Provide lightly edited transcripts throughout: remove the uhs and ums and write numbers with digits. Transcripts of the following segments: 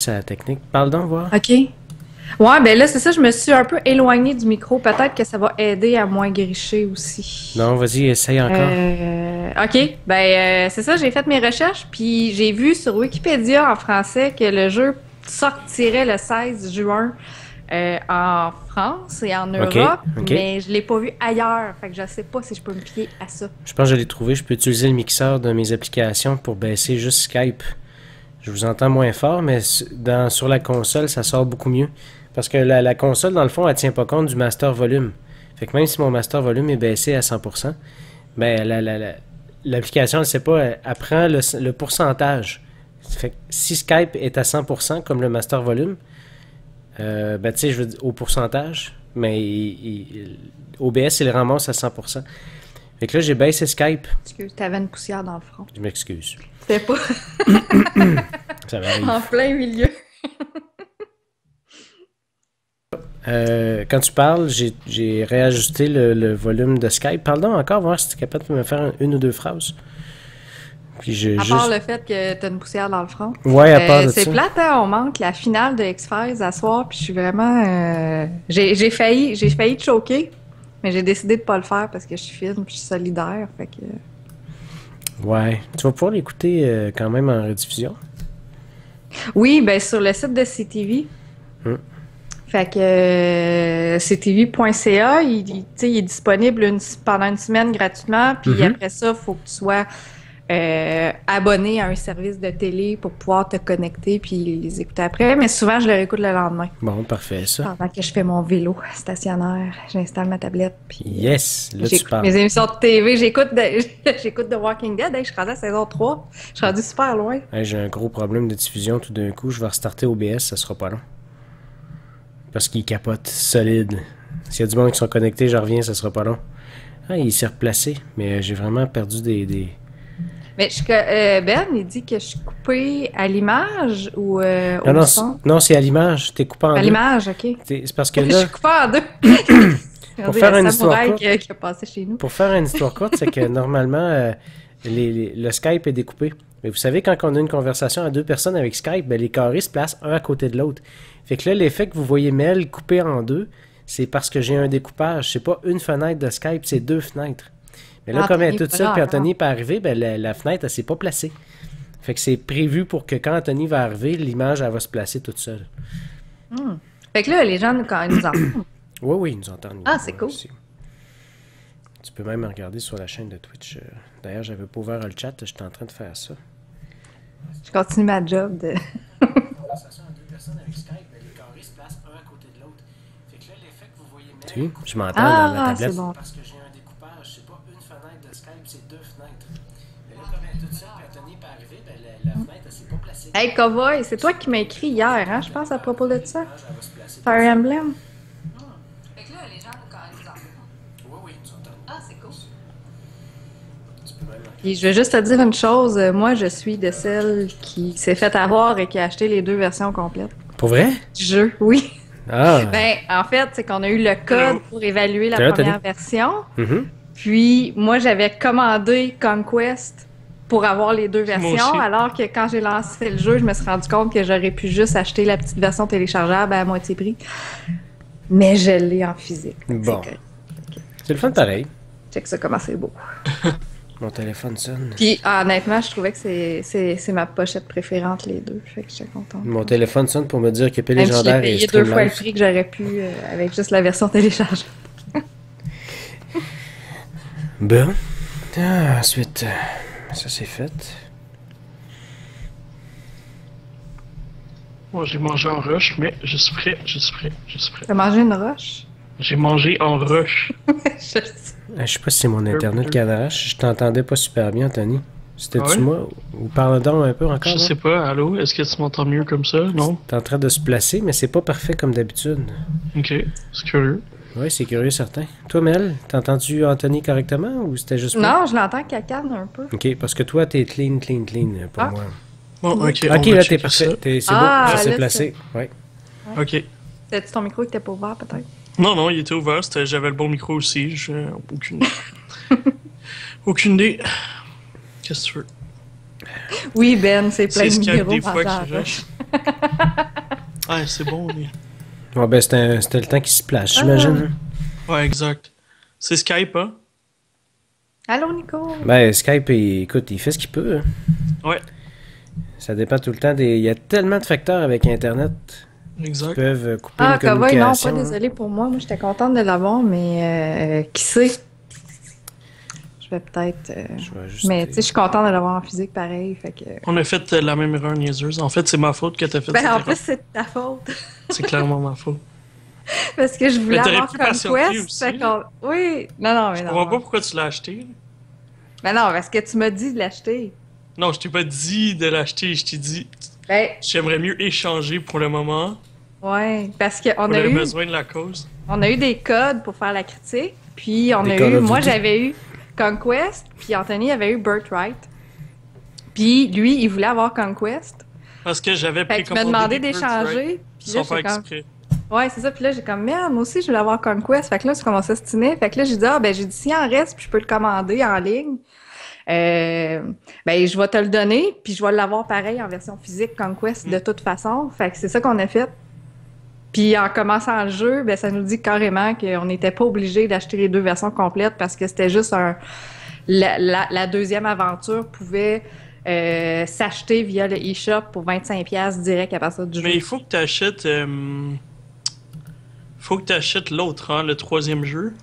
sa technique. Parle donc, voir. OK. Ouais, ben là, c'est ça, je me suis un peu éloignée du micro. Peut-être que ça va aider à moins gricher aussi. Non, vas-y, essaye encore. OK. Ben, c'est ça, j'ai fait mes recherches, puis j'ai vu sur Wikipédia en français que le jeu sortirait le 16 juin en France et en Europe, OK. mais je l'ai pas vu ailleurs. Fait que je sais pas si je peux me fier à ça. Je pense que je l'ai trouvé. Je peux utiliser le mixeur de mes applications pour baisser juste Skype. Je vous entends moins fort, mais sur la console, ça sort beaucoup mieux. Parce que la console, dans le fond, elle tient pas compte du master volume. Fait que même si mon master volume est baissé à 100%, ben l'application, elle sait pas, elle prend le pourcentage. Fait que si Skype est à 100%, comme le master volume, ben tu sais, je veux dire, au pourcentage, mais OBS, il le ramasse à 100%. Fait que là, j'ai baissé Skype. Excuse, t'avais une poussière dans le front. Je m'excuse. C'était pas Ça m'arrive. en plein milieu. Quand tu parles, j'ai réajusté le volume de Skype. Parle donc encore, voir si tu es capable de me faire une ou deux phrases. Puis À part le fait que t'as une poussière dans le front. Ouais, à part de c'est ça. plate, hein, on manque la finale de X-Files à soir, puis je suis vraiment... J'ai failli te choquer, mais j'ai décidé de pas le faire parce que je suis fine, puis je suis solidaire, fait que... Ouais. Tu vas pouvoir l'écouter quand même en rediffusion. Oui, ben sur le site de CTV. Fait que ctv.ca, il est disponible pendant une semaine gratuitement, puis après ça, il faut que tu sois abonné à un service de télé pour pouvoir te connecter puis les écouter après. Mais souvent, je le réécoute le lendemain. Bon, parfait, ça. Pendant que je fais mon vélo stationnaire, j'installe ma tablette. Puis, Yes, là tu parles. mes émissions de TV, j'écoute The Walking Dead. Je suis rendue à saison 3. Je suis rendue super loin. Hey, j'ai un gros problème de diffusion tout d'un coup. Je vais restarter OBS, ça sera pas long. Parce qu'il capote solide. S'il y a du monde qui sont connectés, je reviens, ça sera pas long. Ah, il s'est replacé, mais j'ai vraiment perdu des... Mais Ben, il dit que je suis coupée à l'image ou au son? Non, c'est à l'image. T'es coupé en deux. À l'image, OK. C'est parce que Je là, suis coupée en deux. pour faire une histoire courte, qui a passé chez nous. pour faire une histoire courte, c'est que normalement, le Skype est découpé. Mais vous savez, quand on a une conversation à deux personnes avec Skype, ben, les carrés se placent un à côté de l'autre. Fait que là, l'effet que vous voyez Mel coupé en deux, c'est parce que j'ai un découpage. C'est pas une fenêtre de Skype, c'est deux fenêtres. Mais là, comme elle est toute seule, puis Anthony peut arriver, ben, la fenêtre, elle s'est pas placée. Fait que c'est prévu pour que quand Anthony va arriver, l'image, elle va se placer toute seule. Fait que là, les gens, quand ils nous entendent. Oui, ils nous entendent. Ah, c'est cool. Aussi. Tu peux même regarder sur la chaîne de Twitch. D'ailleurs, j'avais pas ouvert le chat, j'étais en train de faire ça. Je continue ma job de... Conversation à deux personnes avec Skype, ben, les carrés se placent un à côté de l'autre. Fait que là, l'effet que vous voyez même... Je m'entends dans la tablette. C'est bon. Parce que j'ai un découpage, c'est pas une fenêtre de Skype, c'est deux fenêtres. Mais là, comme elle est toute seule, puis Anthony peut arriver, ben, la fenêtre, elle s'est pas placée. Hey, Cowboy, c'est toi qui m'as écrit hier, hein, je pense, à propos de ça. Fire Emblem. Fait que là, les gens, quand ils nous entendent. Oui, ils nous entendent. Ah, c'est cool. Tu peux même... Puis je veux juste te dire une chose, moi, je suis de celle qui s'est fait avoir et qui a acheté les deux versions complètes Pour vrai? du jeu, oui. Ah! Ben, en fait, c'est qu'on a eu le code pour évaluer la Salut, première version. Mhm. Puis, moi, j'avais commandé Conquest pour avoir les deux Moi versions, aussi. alors que quand j'ai lancé le jeu, je me suis rendu compte que j'aurais pu juste acheter la petite version téléchargeable à moitié prix. Mais je l'ai en physique. Bon. C'est que- C'est le fun pareil. Check ça comment c'est beau. Mon téléphone sonne. Puis, honnêtement, je trouvais que c'est ma pochette préférée entre les deux. Fait que j'étais contente. Mon téléphone sonne pour me dire que P Même si je l'ai légendaire et payé deux fois le Streamlabs. prix que j'aurais pu avec juste la version téléchargeable. Bon. Ah, ensuite, ça c'est fait. Moi, j'ai mangé en rush, mais je suis prêt. T'as mangé une roche? J'ai mangé en rush. Je sais. Je sais pas si c'est mon internet qui arrache. Je t'entendais pas super bien, Anthony. C'était-tu Ouais? moi? Ou parle donc un peu encore. Je sais pas, allô? Est-ce que tu m'entends mieux comme ça? Non? T'es en train de se placer, mais c'est pas parfait comme d'habitude. Ok, c'est curieux. Oui, c'est curieux, certain. Toi, Mel, t'as entendu Anthony correctement ou c'était juste moi? Non, je l'entends cacane un peu. Ok, parce que toi, t'es clean pour Ah. moi. Bon, ok, on Ok, va là, t'es checker parfait. ça. C'est Ah, beau, ça s'est là, placé. Ouais. Ok. C'était ton micro qui était pas ouvert, peut-être? Non, il était ouvert, j'avais le bon micro aussi, aucune aucune idée. Qu'est-ce que tu veux? Oui, Ben, c'est plein C'est de Skype numéros des fois mangés en qui roche. rush. Ouais, c'est bon, lui. Ouais, ben c'était le temps qui se place, j'imagine. Ouais, exact. C'est Skype, hein? Allô, Nico? Ben, Skype, écoute, il fait ce qu'il peut. Ouais, Ça dépend tout le temps des... Il y a tellement de facteurs avec Internet qui exact. peuvent couper Ah, une Cowboy, non, communication. pas désolé pour moi. Moi, j'étais contente de l'avoir, mais qui sait? Je vais peut-être. Je vais juste... Mais tu sais, je suis contente de l'avoir en physique pareil. Fait que... On a fait la même erreur niaiseuse. En fait, c'est ma faute que t'as fait Ben, cette en erreur. plus, c'est de ta faute. C'est clairement ma faute. Parce que je voulais Mais t'aurais avoir pu patienter Conquest. aussi. Fait qu'on... Oui, non, mais Je non. comprends pas pourquoi tu l'as acheté. Mais non, parce que tu m'as dit de l'acheter. Non, je t'ai pas dit de l'acheter. Je t'ai dit, Ben, j'aimerais mieux échanger pour le moment. ouais, parce qu'on On a avait eu. besoin de la cause. On a eu des codes pour faire la critique, puis on Des a Call eu, of moi Duty. j'avais eu Conquest, puis Anthony avait eu Birthright. Puis lui, il voulait avoir Conquest. Parce que j'avais Fait qu'il m'a précommandé demandé des Birthright d'échanger. Puis là, sans faire j'ai comme... exprès. Ouais, c'est ça. Puis là, j'ai comme, merde, moi aussi, je voulais avoir Conquest. Fait que là, c'est commencé à se tiner. Fait que là, j'ai dit, ah, ben, j'ai dit, s'il en reste, puis je peux le commander en ligne, ben, je vais te le donner, puis je vais l'avoir pareil en version physique Conquest de toute façon. Fait que c'est ça qu'on a fait. Puis en commençant le jeu, ben, ça nous dit carrément qu'on n'était pas obligé d'acheter les deux versions complètes parce que c'était juste la deuxième aventure pouvait s'acheter via le eShop pour 25$ direct à partir du jeu. Mais il faut que tu achètes. Faut que tu achètes l'autre, hein, le troisième jeu.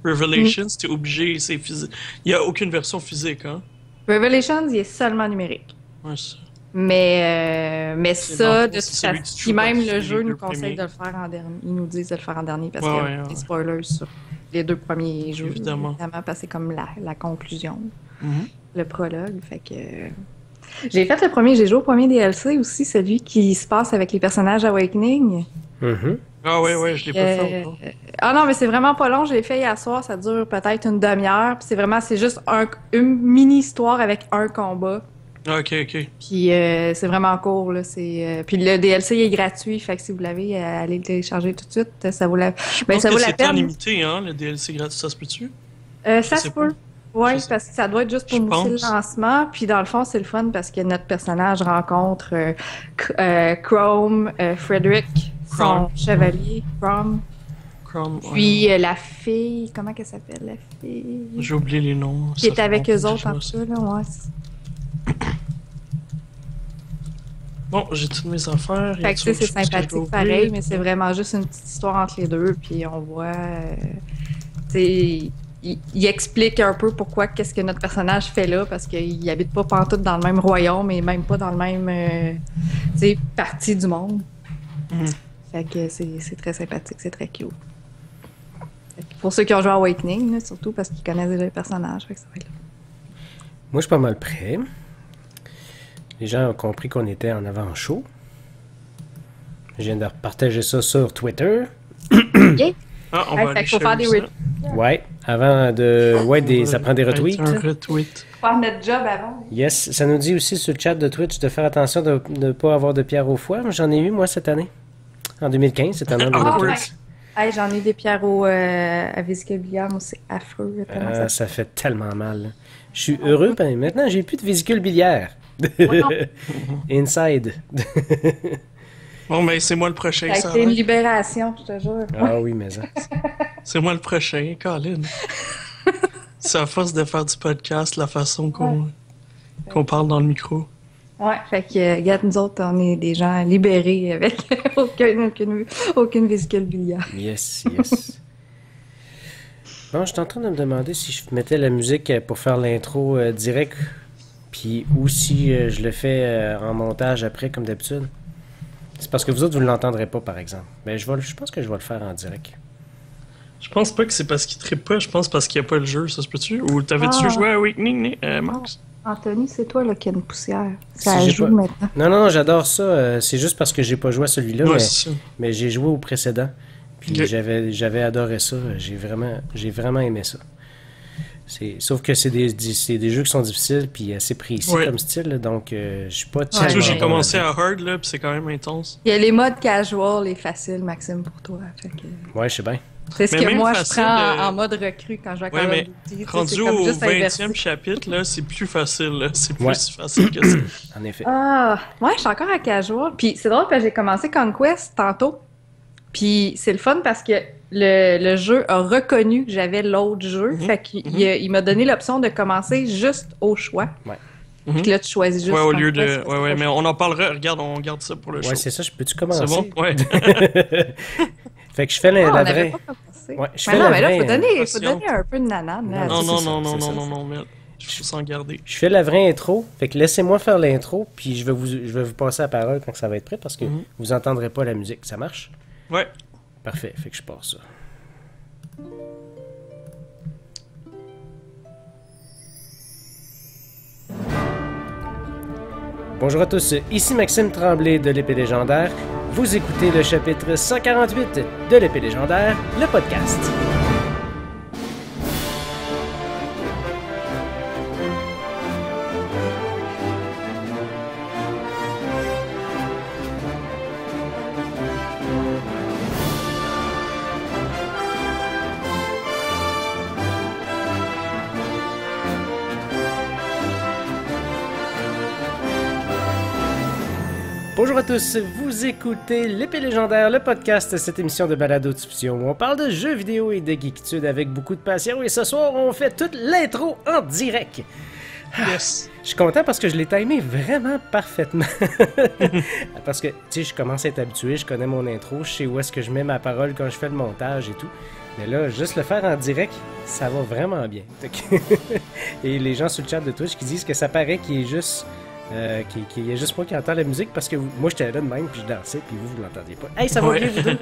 Revelations, t'es obligé, c'est physique. Il n'y a aucune version physique, hein. Revelations, il est seulement numérique. Ouais, ça. Mais C'est ça, bon, de toute c'est celui façon, que tu puis joues même par-dessus le les jeu deux nous conseille premiers. de le faire en dernier. Ils nous disent de le faire en dernier parce Ouais, qu'il y ouais, a des ouais. spoilers sur les deux premiers jeux. Évidemment. Parce que c'est comme la conclusion, Mhm. le prologue. Fait que j'ai fait le premier, j'ai joué au premier DLC aussi, celui qui se passe avec les personnages Awakening. Mhm. Ah ouais, je l'ai pas fait encore. Ah non, mais c'est vraiment pas long. Je l'ai fait hier soir. Ça dure peut-être une demi-heure. Puis c'est juste une mini-histoire avec un combat. Ah, ok. Puis c'est vraiment court, là. Puis le DLC est gratuit. Fait que si vous l'avez, allez le télécharger tout de suite. Ça vaut la, Je ben, pense ça que vaut la c'est temps peine. limité, hein, le DLC gratuit, ça se peut-tu? Ça sais se pas. peut. Oui, Je sais. parce que ça doit être juste pour Je mousser le pense. lancement. Puis dans le fond, c'est le fun parce que notre personnage rencontre Chrome, Frederick, son Chrome. chevalier, Chrome. Chrome, ouais. Puis la fille, comment qu'elle s'appelle, la fille? J'ai oublié les noms. Qui ça est fait avec longtemps eux que autres j'ai en joué à tout ça. ça, là, ouais. Bon, j'ai toutes mes affaires. Fait que tu sais, c'est sympathique pareil, mais c'est vraiment juste une petite histoire entre les deux, puis on voit, tu sais, il explique un peu pourquoi, qu'est-ce que notre personnage fait là, parce qu'il habite pas pantoute dans le même royaume, et même pas dans le même, tu sais, partie du monde. Mhm. Fait que c'est très sympathique, c'est très cute. Fait que pour ceux qui ont joué à Awakening, là, surtout parce qu'ils connaissent déjà les personnages, fait que ça va être là. Moi, je suis pas mal prêt. Les gens ont compris qu'on était en avant-show. Je viens de partager ça sur Twitter. Yeah. Ah, on Ouais, va fait aller qu'il faut faire chercher des ça. Ouais, avant de... Ouais, ça prend des retweets. Un retweet. Faire notre job avant. Yes, ça nous dit aussi sur le chat de Twitch de faire attention de ne pas avoir de pierre au foie. J'en ai eu, moi, cette année. En 2015, cette année en Ah, 2015. Hey, j'en ai des pierrots à vésicule biliaire, moi c'est affreux. Tellement ça... Ça fait tellement mal. Là. Je suis heureux, ben, maintenant j'ai plus de vésicule biliaire. non. Inside. Bon, ben, c'est moi le prochain, Ça a ça. été une libération, je te jure. Ah oui, mais ça. C'est moi le prochain, Colin. C'est à force de faire du podcast, la façon qu'on parle dans le micro. Ouais, fait que, regarde, nous autres, on est des gens libérés avec aucune vésicule biliaire. Yes. Bon, je suis en train de me demander si je mettais la musique pour faire l'intro direct, puis ou si je le fais en montage après, comme d'habitude. C'est parce que vous autres, vous ne l'entendrez pas, par exemple. Mais je pense que je vais le faire en direct. Je pense pas que c'est parce qu'il trippe pas, je pense parce qu'il n'y a pas le jeu, ça se peut-tu? Ou t'avais-tu joué à Awakening, Max? Anthony, c'est toi là, qui a une poussière. Si Ça j'ai joue pas- maintenant. Non, j'adore ça. C'est juste parce que j'ai pas joué à celui-là, Ouais, mais, c'est ça. mais j'ai joué au précédent. Puis Ok. j'avais adoré ça. J'ai vraiment aimé ça. Sauf que c'est des jeux qui sont difficiles puis assez précis Ouais. comme style, là, donc je suis pas Surtout, tellement j'ai bon commencé là-dedans. à Hard, là, pis c'est quand même intense. Il y a les modes casual et faciles, Maxime, pour toi. Fait que... Ouais, je sais bien. C'est ce Mais que même moi, je facile, prends en mode recrue quand je joue à Call of mais Duty. Tu sais, rendu c'est comme au juste inversé. 20e chapitre, là, c'est plus facile. Là. C'est Ouais. plus facile que ça. En effet. Ah, ouais, je suis encore à casual. Puis c'est drôle parce que j'ai commencé Conquest tantôt. Puis c'est le fun parce que le jeu a reconnu que j'avais l'autre jeu. Fait qu'il il m'a donné l'option de commencer juste au choix. Ouais. Puis là, tu choisis juste Ouais, au lieu de. Conquest, parce que Ouais, c'est mais pas on en parlera. Regarde, on garde ça pour le show. Ouais, c'est ça. Peux-tu commencer? C'est bon? Ouais. Fait que je fais la on n'avait vraie. pas commencé. Ouais, je Mais fais non, la mais là, vraie, faut donner un peu de nanane. Là, Non, c'est non, ça, non, non, c'est ça. non, mais je faut s'en garder. Je fais la vraie intro. Fait que laissez-moi faire l'intro, puis je vais vous passer la parole quand ça va être prêt, parce que vous entendrez pas la musique. Ça marche? Ouais. Parfait. Fait que je pars ça. Bonjour à tous, ici Maxime Tremblay de l'Épée Légendaire. Vous écoutez le chapitre 148 de l'Épée Légendaire, le podcast. Bonjour à tous, vous écoutez l'Épée Légendaire, le podcast, cette émission de balado-diffusion où on parle de jeux vidéo et de geekitude avec beaucoup de passion, et ce soir on fait toute l'intro en direct. Yes. Je suis content parce que je l'ai timé vraiment parfaitement. Parce que, tu sais, je commence à être habitué, je connais mon intro, je sais où est-ce que je mets ma parole quand je fais le montage et tout. Mais là, juste le faire en direct, ça va vraiment bien. Et les gens sur le chat de Twitch qui disent que ça paraît qu'il est juste... qu'il y a juste moi qui entends la musique parce que moi j'étais là de même puis je dansais puis vous l'entendiez pas. Hey, ça va bien vous deux?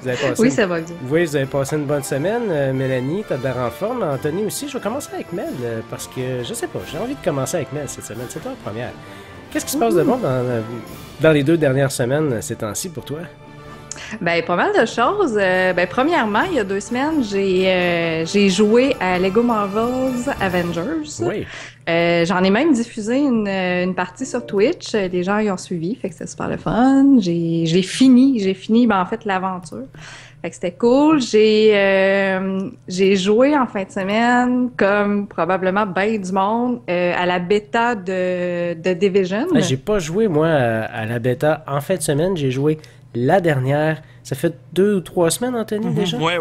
Vous avez passé ça va bien. Oui, vous avez passé une bonne semaine. Mélanie, t'as de l'air en forme. Anthony aussi. Je vais commencer avec Mel parce que je sais pas, j'ai envie de commencer avec Mel cette semaine. C'est toi la première. Qu'est-ce qui se passe de bon dans les 2 dernières semaines ces temps-ci pour toi? Ben, pas mal de choses. Premièrement, il y a 2 semaines, j'ai joué à Lego Marvel's Avengers. Oui. J'en ai même diffusé une partie sur Twitch. Les gens y ont suivi, fait que c'était super le fun. J'ai fini, en fait, l'aventure. Fait que c'était cool. J'ai joué en fin de semaine, comme probablement ben du monde, à la bêta de Division. J'ai pas joué, moi, à la bêta en fin de semaine. J'ai joué la dernière. Ça fait 2 ou 3 semaines, Anthony, déjà? Ouais.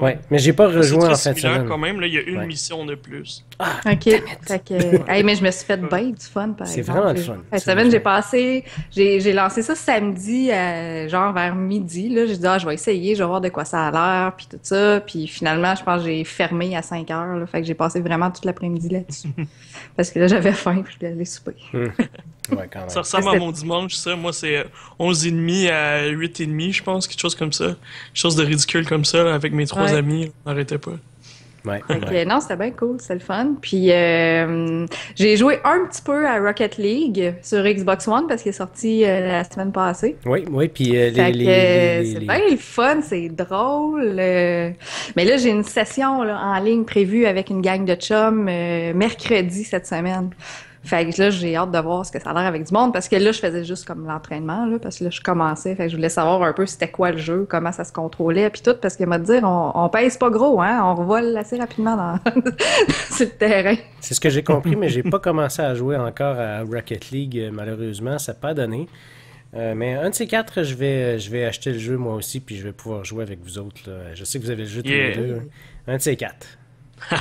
Ouais, mais j'ai pas rejoint en fin de semaine. Quand même, là, il y a une mission de plus. Ah, OK. Fait que, hey, mais je me suis fait bien du fun, par exemple. C'est vraiment le fun. Cette semaine, j'ai lancé ça samedi, genre vers midi. Là. J'ai dit, je vais essayer, je vais voir de quoi ça a l'air, puis tout ça. Puis finalement, je pense que j'ai fermé à 5 heures. Là, fait que j'ai passé vraiment toute l'après-midi là-dessus. Parce que là, j'avais faim, puis je voulais aller souper. Ouais, quand même. Ça ressemble à mon dimanche, ça. Moi, c'est 11h30 à 8h30, je pense, quelque chose comme ça. Quelque chose de ridicule comme ça, là, avec mes 3 amis. On n'arrêtait pas. Ouais. Non, c'était bien cool, c'était le fun. Puis j'ai joué un petit peu à Rocket League sur Xbox One parce qu'il est sorti la semaine passée. Oui, puis c'est bien le fun, c'est drôle. Mais là, j'ai une session là, en ligne prévue avec une gang de chums mercredi cette semaine. Fait que là, j'ai hâte de voir ce que ça a l'air avec du monde, parce que là, je faisais juste comme l'entraînement, là, parce que là, je commençais, fait que je voulais savoir un peu c'était quoi le jeu, comment ça se contrôlait, puis tout, parce que, m'a dire, on pèse pas gros, hein, on revole assez rapidement sur le terrain. C'est ce que j'ai compris, mais j'ai pas commencé à jouer encore à Rocket League, malheureusement, ça n'a pas donné. Mais un de ces 4, je vais acheter le jeu moi aussi, puis je vais pouvoir jouer avec vous autres, là. Je sais que vous avez le jeu tous les deux. Un de ces 4.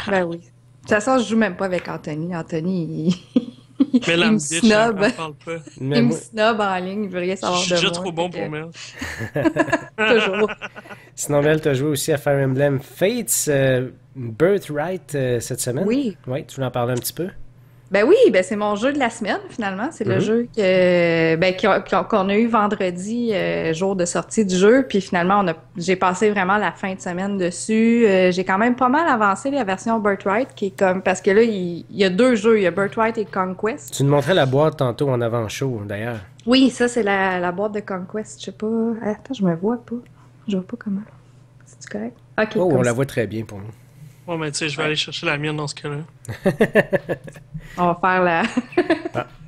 Ben oui. De toute façon, je joue même pas avec Anthony. Anthony, mais il me snob. Il me snob en ligne, il veut rien savoir de moi. Je suis déjà trop bon pour Mel. Toujours. Sinon, Mel, tu as joué aussi à Fire Emblem Fates, Birthright cette semaine. Oui. Oui, tu voulais en parler un petit peu? Ben oui, c'est mon jeu de la semaine, finalement. C'est le jeu qu'on a eu vendredi, jour de sortie du jeu. Puis finalement, j'ai passé vraiment la fin de semaine dessus. J'ai quand même pas mal avancé la version Birthright, qui est comme... Parce que là, il y a 2 jeux. Il y a Birthright et Conquest. Tu nous montrais la boîte tantôt en avant-show, d'ailleurs. Oui, ça, c'est la boîte de Conquest. Je sais pas... Attends, je me vois pas. Je vois pas comment. C'est-tu correct? OK. Oh, on la voit très bien pour nous. Ouais, mais tu sais, je vais aller chercher la mienne dans ce cas-là. On va faire la...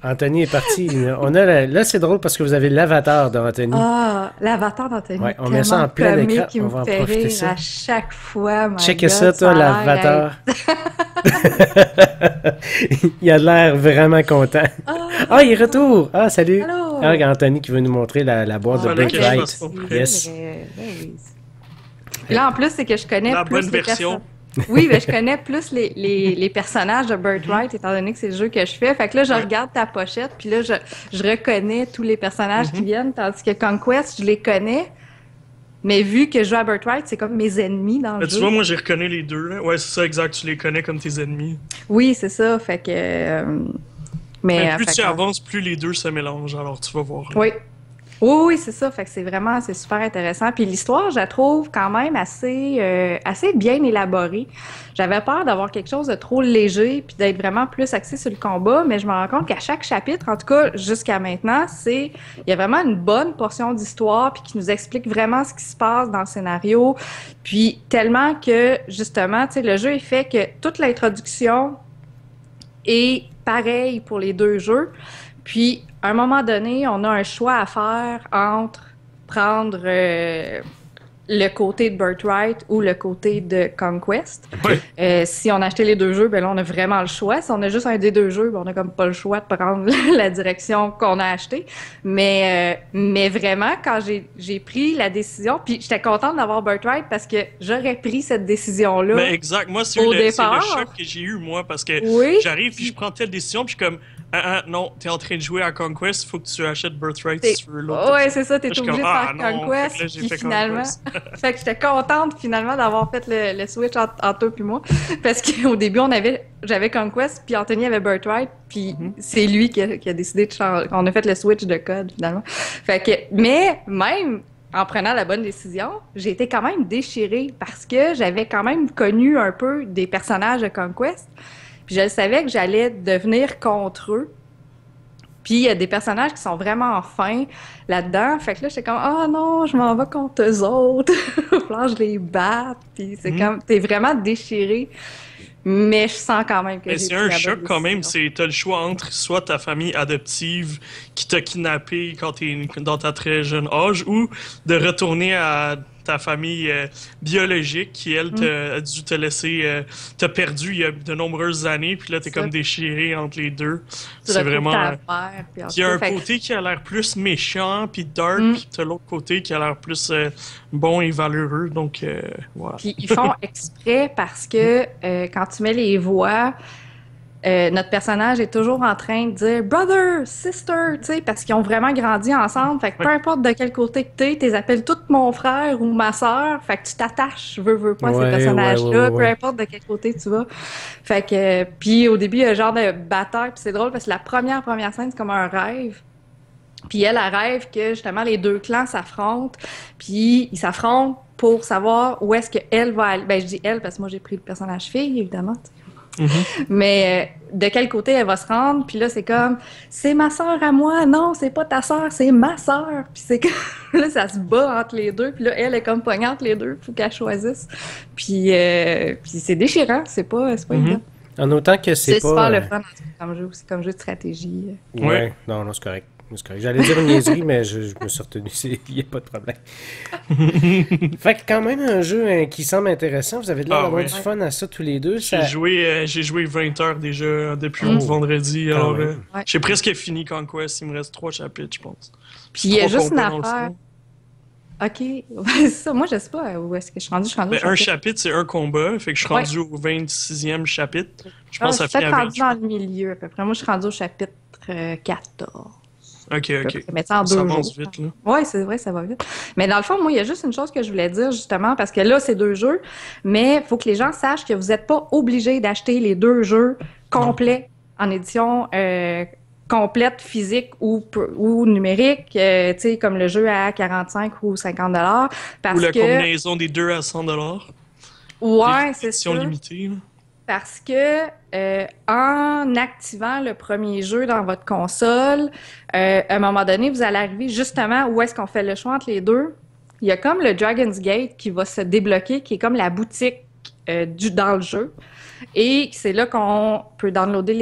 Anthony est parti. On a là, c'est drôle parce que vous avez l'avatar d'Anthony. Ah, l'avatar d'Anthony. Ouais, on met ça en plein écran. Qui me fait rire à chaque fois. Check ça, toi, l'avatar. Il a l'air vraiment content. Ah, il est retour! Ah, salut! Allô. Ah, Anthony qui veut nous montrer la boîte de Birthright. Yes. Là, en plus, c'est que je connais la plus bonne version. Oui, mais je connais plus les personnages de Birthright, étant donné que c'est le jeu que je fais. Fait que là, je regarde ta pochette, puis là, je reconnais tous les personnages qui viennent, tandis que Conquest, je les connais. Mais vu que je joue à Birthright, c'est comme mes ennemis dans le jeu. Tu vois, moi, j'ai reconnu les deux. Là. Ouais, c'est ça, exact. Tu les connais comme tes ennemis. Oui, c'est ça. Fait que... mais plus tu avances, plus les deux se mélangent. Alors, tu vas voir. Oui. Oui, c'est ça. Fait que c'est super intéressant. Puis l'histoire, je la trouve quand même assez bien élaborée. J'avais peur d'avoir quelque chose de trop léger puis d'être vraiment plus axé sur le combat, mais je me rends compte qu'à chaque chapitre, en tout cas jusqu'à maintenant, il y a vraiment une bonne portion d'histoire puis qui nous explique vraiment ce qui se passe dans le scénario. Puis tellement que, justement, tu sais, le jeu est fait que toute l'introduction est pareille pour les deux jeux. Puis, à un moment donné, on a un choix à faire entre prendre le côté de Birthright ou le côté de Conquest. Oui. Si on achetait les deux jeux, ben là, on a vraiment le choix. Si on a juste un des deux jeux, ben on a comme pas le choix de prendre la direction qu'on a achetée. Mais vraiment, quand j'ai pris la décision, puis j'étais contente d'avoir Birthright parce que j'aurais pris cette décision-là. Mais exact. Moi, c'est le choc que j'ai eu, moi, parce que j'arrive puis je prends telle décision, puis je suis comme... non, t'es en train de jouer à Conquest, il faut que tu achètes Birthright si tu veux l'autre. Ouais, c'est ça, t'es obligé de faire Conquest. Fait que là, puis finalement, fait que j'étais contente finalement d'avoir fait le switch entre toi et moi. Parce qu'au début, j'avais Conquest, puis Anthony avait Birthright, puis c'est lui qui a décidé de changer. On a fait le switch de code finalement. Fait que, mais même en prenant la bonne décision, j'ai été quand même déchirée parce que j'avais quand même connu un peu des personnages de Conquest. Puis je savais que j'allais devenir contre eux. Puis il y a des personnages qui sont vraiment fins là-dedans. Fait que là, j'étais comme « Ah non, je m'en vais contre eux autres. » Là, je les batte. Puis c'est comme... T'es vraiment déchiré. Mais je sens quand même que c'est un choc quand même. T'as le choix entre soit ta famille adoptive qui t'a kidnappé quand t'es dans ta très jeune âge ou de retourner à ta famille biologique qui, elle, a dû te laisser... t'a perdu il y a de nombreuses années, puis là, t'es comme déchiré entre les deux. C'est vraiment... Puis il y a un côté qui a l'air plus méchant, puis dark, puis t'as l'autre côté qui a l'air plus bon et valeureux, donc voilà. Puis ils font exprès parce que quand tu mets les voix... notre personnage est toujours en train de dire « brother, sister », tu sais, parce qu'ils ont vraiment grandi ensemble. Fait que peu importe de quel côté que t'es appelles tout mon frère ou ma sœur. Fait que tu t'attaches, veux pas, à ces personnages-là, peu importe de quel côté tu vas. Fait que, puis au début, il y a un genre de bataille, puis c'est drôle parce que la première scène, c'est comme un rêve. Puis elle rêve que, justement, les deux clans s'affrontent, puis ils s'affrontent pour savoir où est-ce qu'elle va aller. Ben, je dis elle parce que moi, j'ai pris le personnage fille, évidemment, mais de quel côté elle va se rendre, puis là c'est comme c'est ma sœur à moi, non c'est pas ta sœur, c'est ma sœur, puis c'est comme là ça se bat entre les deux, puis là elle est comme pognée entre les deux, faut qu'elle choisisse, puis c'est déchirant, c'est pas évident. En autant que c'est pas... super le fun comme jeu de stratégie. Ouais, non c'est correct. J'allais dire une niaiserie, mais je me suis retenu. Il n'y a pas de problème. Fait que quand même, un jeu qui semble intéressant. Vous avez l'air d'avoir du fun à ça tous les deux. J'ai joué 20 heures déjà depuis vendredi. Alors, j'ai presque fini Conquest. Il me reste 3 chapitres, je pense. Puis il y a juste une affaire. OK. C'est ça. Moi, je sais pas où est-ce que je suis rendue. Un chapitre, c'est un combat. Fait que je suis rendu au 26e chapitre. Je pense que ça finit à 28. Je suis rendu dans le milieu, à peu près. Moi, je suis rendue au chapitre 14. OK. Mais ça en 2 jours. Vite, là. Oui, c'est vrai, ça va vite. Mais dans le fond, moi, il y a juste une chose que je voulais dire, justement, parce que là, c'est 2 jeux, mais il faut que les gens sachent que vous n'êtes pas obligés d'acheter les 2 jeux complets en édition complète, physique ou numérique, tu sais, comme le jeu à 45 ou 50 $. Ou la combinaison des 2 à 100 $. Ouais, c'est ça. Édition limitée, là. Parce que en activant le premier jeu dans votre console, à un moment donné, vous allez arriver justement où est-ce qu'on fait le choix entre les deux. Il y a comme le Dragon's Gate qui va se débloquer, qui est comme la boutique dans le jeu. Et c'est là qu'on peut downloader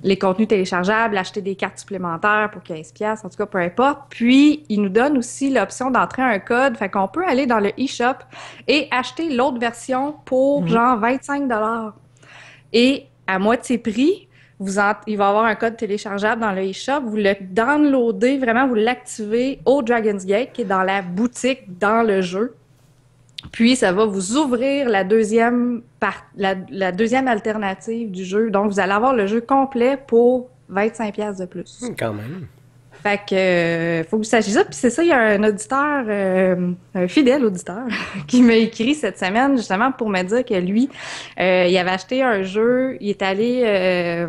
les contenus téléchargeables, acheter des cartes supplémentaires pour 15$, en tout cas, peu importe. Puis, il nous donne aussi l'option d'entrer un code. Fait qu'on peut aller dans le eShop et acheter l'autre version pour genre 25$. Et à moitié prix, il va y avoir un code téléchargeable dans le eShop. Vous le downloadez, vraiment, vous l'activez au Dragon's Gate, qui est dans la boutique, dans le jeu. Puis, ça va vous ouvrir la deuxième alternative du jeu. Donc, vous allez avoir le jeu complet pour 25$ de plus. Quand même. Fait que, faut que vous sachiez ça. Puis c'est ça, il y a un auditeur, un fidèle auditeur, qui m'a écrit cette semaine, justement, pour me dire que lui, il avait acheté un jeu, il est allé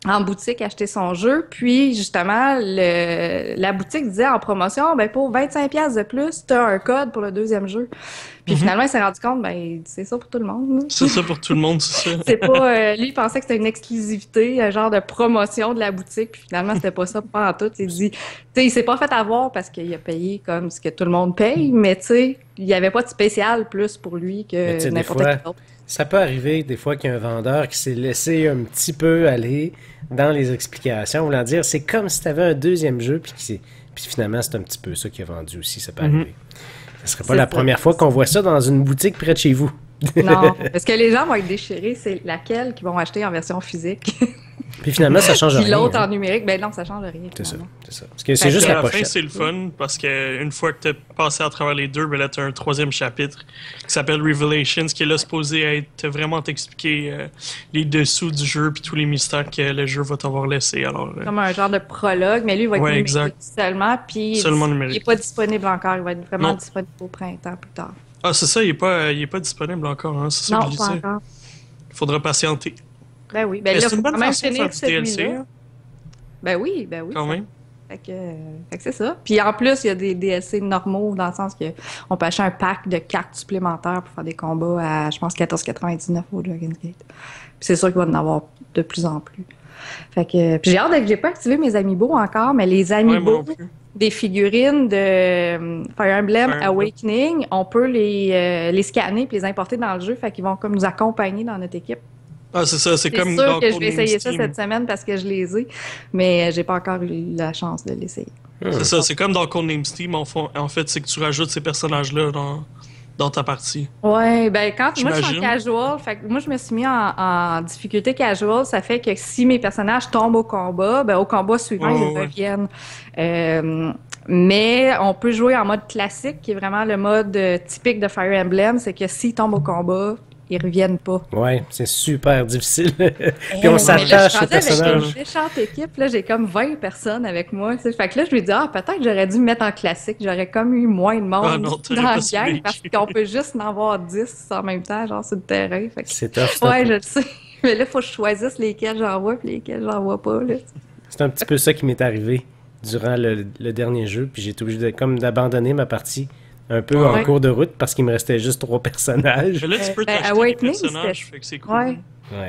en boutique acheter son jeu, puis justement, la boutique disait en promotion, ben pour 25$ de plus, t'as un code pour le deuxième jeu. Puis finalement, il s'est rendu compte, ben c'est ça pour tout le monde. C'est ça pour tout le monde, c'est ça. C'est pas, lui, il pensait que c'était une exclusivité, un genre de promotion de la boutique, puis finalement, c'était pas ça pas en tout. Il dit, tu sais, il s'est pas fait avoir parce qu'il a payé comme ce que tout le monde paye, mais tu sais, il y avait pas de spécial plus pour lui que n'importe qui d'autre. Ça peut arriver des fois qu'il y a un vendeur qui s'est laissé un petit peu aller dans les explications, voulant dire c'est comme si tu avais un deuxième jeu, puis finalement c'est un petit peu ça qu'il a vendu aussi, ça peut arriver. Ce serait pas la première fois qu'on voit ça dans une boutique près de chez vous. Non, parce que les gens vont être déchirés, c'est laquelle qu'ils vont acheter en version physique. Puis finalement, ça change rien. Puis l'autre en numérique, ben non, ça change rien. C'est ça. Parce que c'est juste à la pochette. fin, c'est le fun, parce qu'une fois que tu as passé à travers les deux, ben là, tu as un troisième chapitre qui s'appelle Revelations, qui est là supposé être vraiment t'expliquer les dessous du jeu puis tous les mystères que le jeu va t'avoir laissé. Alors, comme un genre de prologue, mais lui, il va être numérique seulement, puis seulement numérique. Il n'est pas disponible encore, il va être vraiment disponible au printemps plus tard. Ah, c'est ça, il est pas disponible encore, hein, c'est ça que je disais. Non, pas encore. Il faudra patienter. Ben oui, ben là, c'est une bonne quand même façon de faire du DLC. Hein? Ben oui. Quand même. Fait que c'est ça. Puis en plus, il y a des DLC normaux dans le sens que on peut acheter un pack de cartes supplémentaires pour faire des combats à, je pense, 14,99 au Dragon's Gate. Puis c'est sûr qu'il va en avoir de plus en plus. Fait que, puis j'ai hâte que j'ai pas activé mes amiibo encore, mais les amiibo des figurines de Fire Emblem Awakening, on peut les scanner puis les importer dans le jeu, fait qu'ils vont comme nous accompagner dans notre équipe. Ah, c'est ça, c'est comme sûr dans que je vais essayer ça cette semaine parce que je les ai, mais j'ai pas encore eu la chance de l'essayer. C'est ça, c'est comme dans Codename Steam, en fait, c'est que tu rajoutes ces personnages-là dans ta partie. Ouais, ben quand moi je suis en casual, fait que moi je me suis mis en difficulté casual, ça fait que si mes personnages tombent au combat, ben au combat suivant ils reviennent. Mais on peut jouer en mode classique, qui est vraiment le mode typique de Fire Emblem, c'est que s'ils tombent au combat, ils reviennent pas. Ouais, c'est super difficile. Puis on s'attache aux personnages. Avec une méchante équipe, là, j'ai comme 20 personnes avec moi. T'sais. Fait que là, je me dis, peut-être que j'aurais dû me mettre en classique. J'aurais comme eu moins de monde dans la gang parce qu'on peut juste en avoir 10 en même temps, genre sur le terrain. Fait que... C'est tough. Ouais, je le sais. Mais là, il faut que je choisisse lesquels j'envoie et lesquels j'envoie pas. Là. C'est un petit peu ça qui m'est arrivé durant le dernier jeu. Puis j'ai été obligé d'abandonner ma partie un peu en cours de route parce qu'il me restait juste 3 personnages. Là, tu peux t'acheter des personnages, fait que c'est cool. Ouais.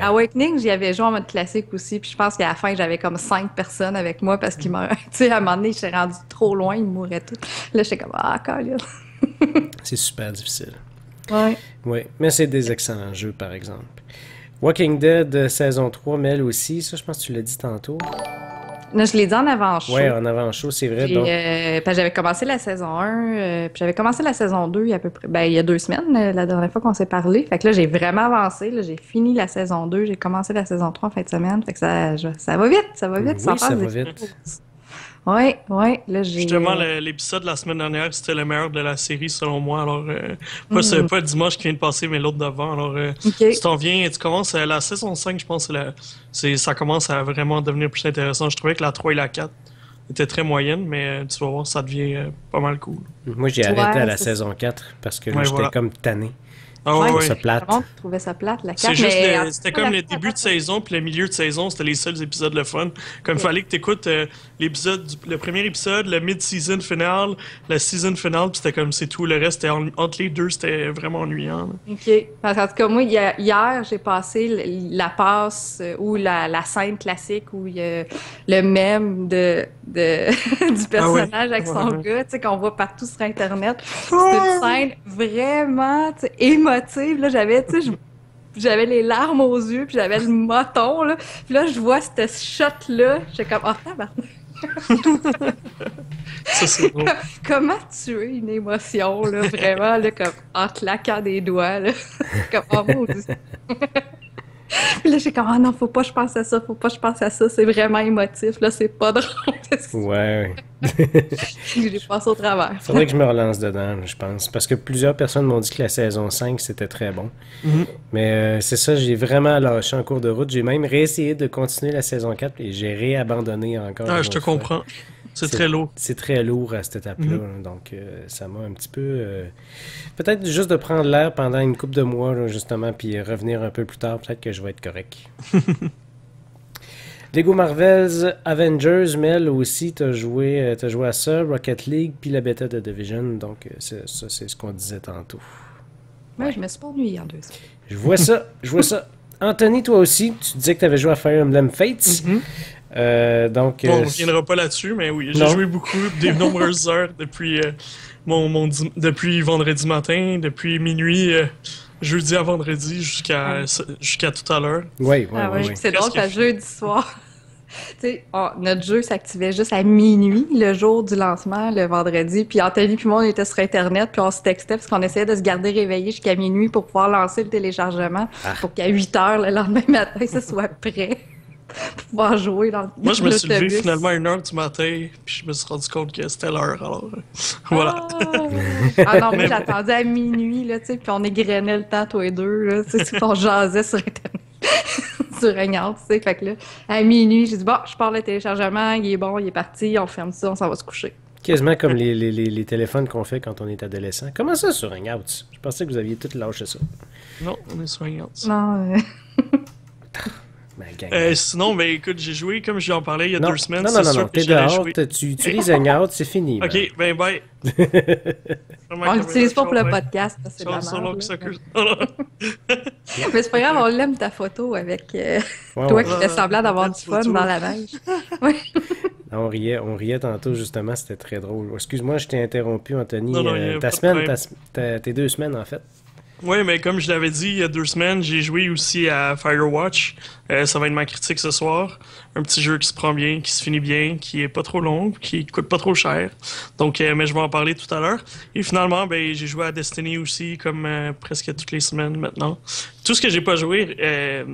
Awakening, j'y avais joué en mode classique aussi, puis je pense qu'à la fin, j'avais comme 5 personnes avec moi parce qu'ils m'ont... Tu sais, à un moment donné, j'étais rendu trop loin, ils mouraient tous. Là, j'étais comme, calme. C'est super difficile. Ouais. Oui, mais c'est des excellents jeux, par exemple. Walking Dead, saison 3, Mel aussi, ça, je pense que tu l'as dit tantôt. Non, je l'ai dit en avant-show. Oui, en avant-show, c'est vrai. Donc... j'avais commencé la saison 1, puis j'avais commencé la saison 2 il y a à peu près, il y a 2 semaines, la dernière fois qu'on s'est parlé. Fait que là, j'ai vraiment avancé. Là, j'ai fini la saison 2, j'ai commencé la saison 3 en fin de semaine. Fait que ça va vite, ça va vite. Oui, ça va vite. Oui. Là, j'ai... Justement, l'épisode de la semaine dernière, c'était le meilleur de la série, selon moi. Alors, pas le dimanche qui vient de passer, mais l'autre d'avant. Alors, tu t'en viens, tu commences la saison 5, je pense, ça commence à vraiment devenir plus intéressant. Je trouvais que la 3 et la 4 étaient très moyennes, mais tu vas voir, ça devient pas mal cool. Moi, j'ai arrêté à la saison 4 parce que là, j'étais comme tanné. Ça plate. Je trouvais ça plate, la 4. C'était comme le début de saison puis le milieu de saison, c'était les seuls épisodes le fun. Comme il fallait que tu écoutes le premier épisode, le mid-season final, la season finale, puis c'était comme c'est tout. Le reste, entre les deux, c'était vraiment ennuyant. Là. OK. Parce qu'en tout cas, moi, hier, j'ai passé la passe ou la scène classique où il y a le mème du personnage avec son gars, tu sais, qu'on voit partout sur Internet. C'est une scène vraiment émotive. émotive. Là, j'avais, tu sais, j'avais les larmes aux yeux, puis j'avais le moton, là. Puis là, je vois cette shot-là. J'étais comme, oh, tabarnak! Ça, c'est drôle. Comment tuer une émotion, là, vraiment, là, comme en claquant des doigts, là. Comme, oh, maudit. Puis là, j'ai comme, ah non, faut pas que je pense à ça, faut pas que je pense à ça, c'est vraiment émotif, là, c'est pas drôle. Ouais. J'ai passé au travers. Faudrait que je me relance dedans, je pense. Parce que plusieurs personnes m'ont dit que la saison 5, c'était très bon. Mais c'est ça, j'ai vraiment lâché en cours de route. J'ai même réessayé de continuer la saison 4 et j'ai réabandonné encore. Ah, je te comprends. C'est très lourd. C'est très lourd à cette étape-là. Donc, ça m'a un petit peu... peut-être juste de prendre l'air pendant une couple de mois, là, justement, puis revenir un peu plus tard, peut-être que je vais être correct. Lego Marvel's Avengers, Mel aussi, t'as joué à ça, Rocket League, puis la bêta de Division. Donc, ça, c'est ce qu'on disait tantôt. Ouais, je me suis pas ennuyée en 2 ans. Je vois ça. Anthony, toi aussi, tu disais que tu avais joué à Fire Emblem Fates. Donc, Bon, on ne reviendra pas là-dessus, mais oui, j'ai joué beaucoup, des nombreuses heures depuis, depuis vendredi matin, depuis minuit, jeudi à vendredi, jusqu'à tout à l'heure. Oui. C'est drôle, parce que jeudi soir, tu sais, notre jeu s'activait juste à minuit, le jour du lancement, le vendredi, puis Anthony puis moi, on était sur Internet, puis on se textait, parce qu'on essayait de se garder réveillés jusqu'à minuit pour pouvoir lancer le téléchargement, pour qu'à 8 heures, le lendemain matin, ça soit prêt. Pour pouvoir jouer dans Moi, je me suis levé finalement à 1h du matin, puis je me suis rendu compte que c'était l'heure, alors voilà. Ah non, mais j'attendais à minuit, là, tu sais, puis on égrenait le temps, toi et deux, là, tu sais, on jasait sur Internet, sur Hangout, tu sais, fait que là, à minuit, j'ai dit, bon, je pars le téléchargement, il est bon, il est parti, on ferme ça, on s'en va se coucher. Quasiment comme les téléphones qu'on fait quand on est adolescent. Comment ça sur Hangouts? Je pensais que vous aviez tous lâché ça. Non, on est sur Hangouts. Non, sinon, ben écoute, j'ai joué comme j'en parlais il y a 2 semaines. Non, t'es dehors, tu utilises Hangout, c'est fini. Ok, ben bye. On l'utilise pas pour le podcast, parce que c'est de la merde. Mais c'est pas grave, on l'aime ta photo avec toi qui fais semblant d'avoir du fun dans la neige. On riait tantôt, justement, c'était très drôle. Excuse-moi, je t'ai interrompu, Anthony. Tes 2 semaines, en fait. Oui, mais comme je l'avais dit il y a 2 semaines, j'ai joué aussi à Firewatch. Ça va être ma critique ce soir. Un petit jeu qui se prend bien, qui se finit bien, qui est pas trop long, qui coûte pas trop cher. Donc, mais je vais en parler tout à l'heure. Et finalement, ben j'ai joué à Destiny aussi, comme presque toutes les semaines maintenant. Tout ce que j'ai pas joué,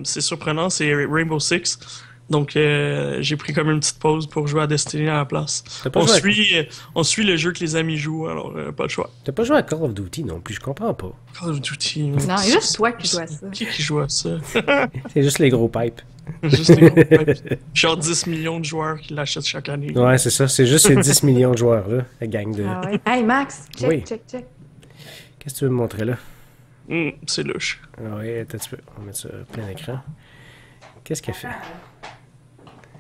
c'est surprenant, c'est Rainbow Six. Donc, j'ai pris comme une petite pause pour jouer à Destiny à la place. On suit le jeu que les amis jouent, alors pas de choix. T'as pas joué à Call of Duty non plus, je comprends pas. Call of Duty... Non, c'est juste toi qui joues à ça. Qui joue à ça? C'est juste les gros pipes. Juste les gros pipes. Genre 10 millions de joueurs qui l'achètent chaque année. Ouais, c'est ça. C'est juste ces 10 millions de joueurs-là, la gang de... Ah ouais. Hey Max, check. Qu'est-ce que tu veux me montrer là? C'est louche. Ouais, attends un petit peu. On va mettre ça plein écran. Qu'est-ce qu'elle fait?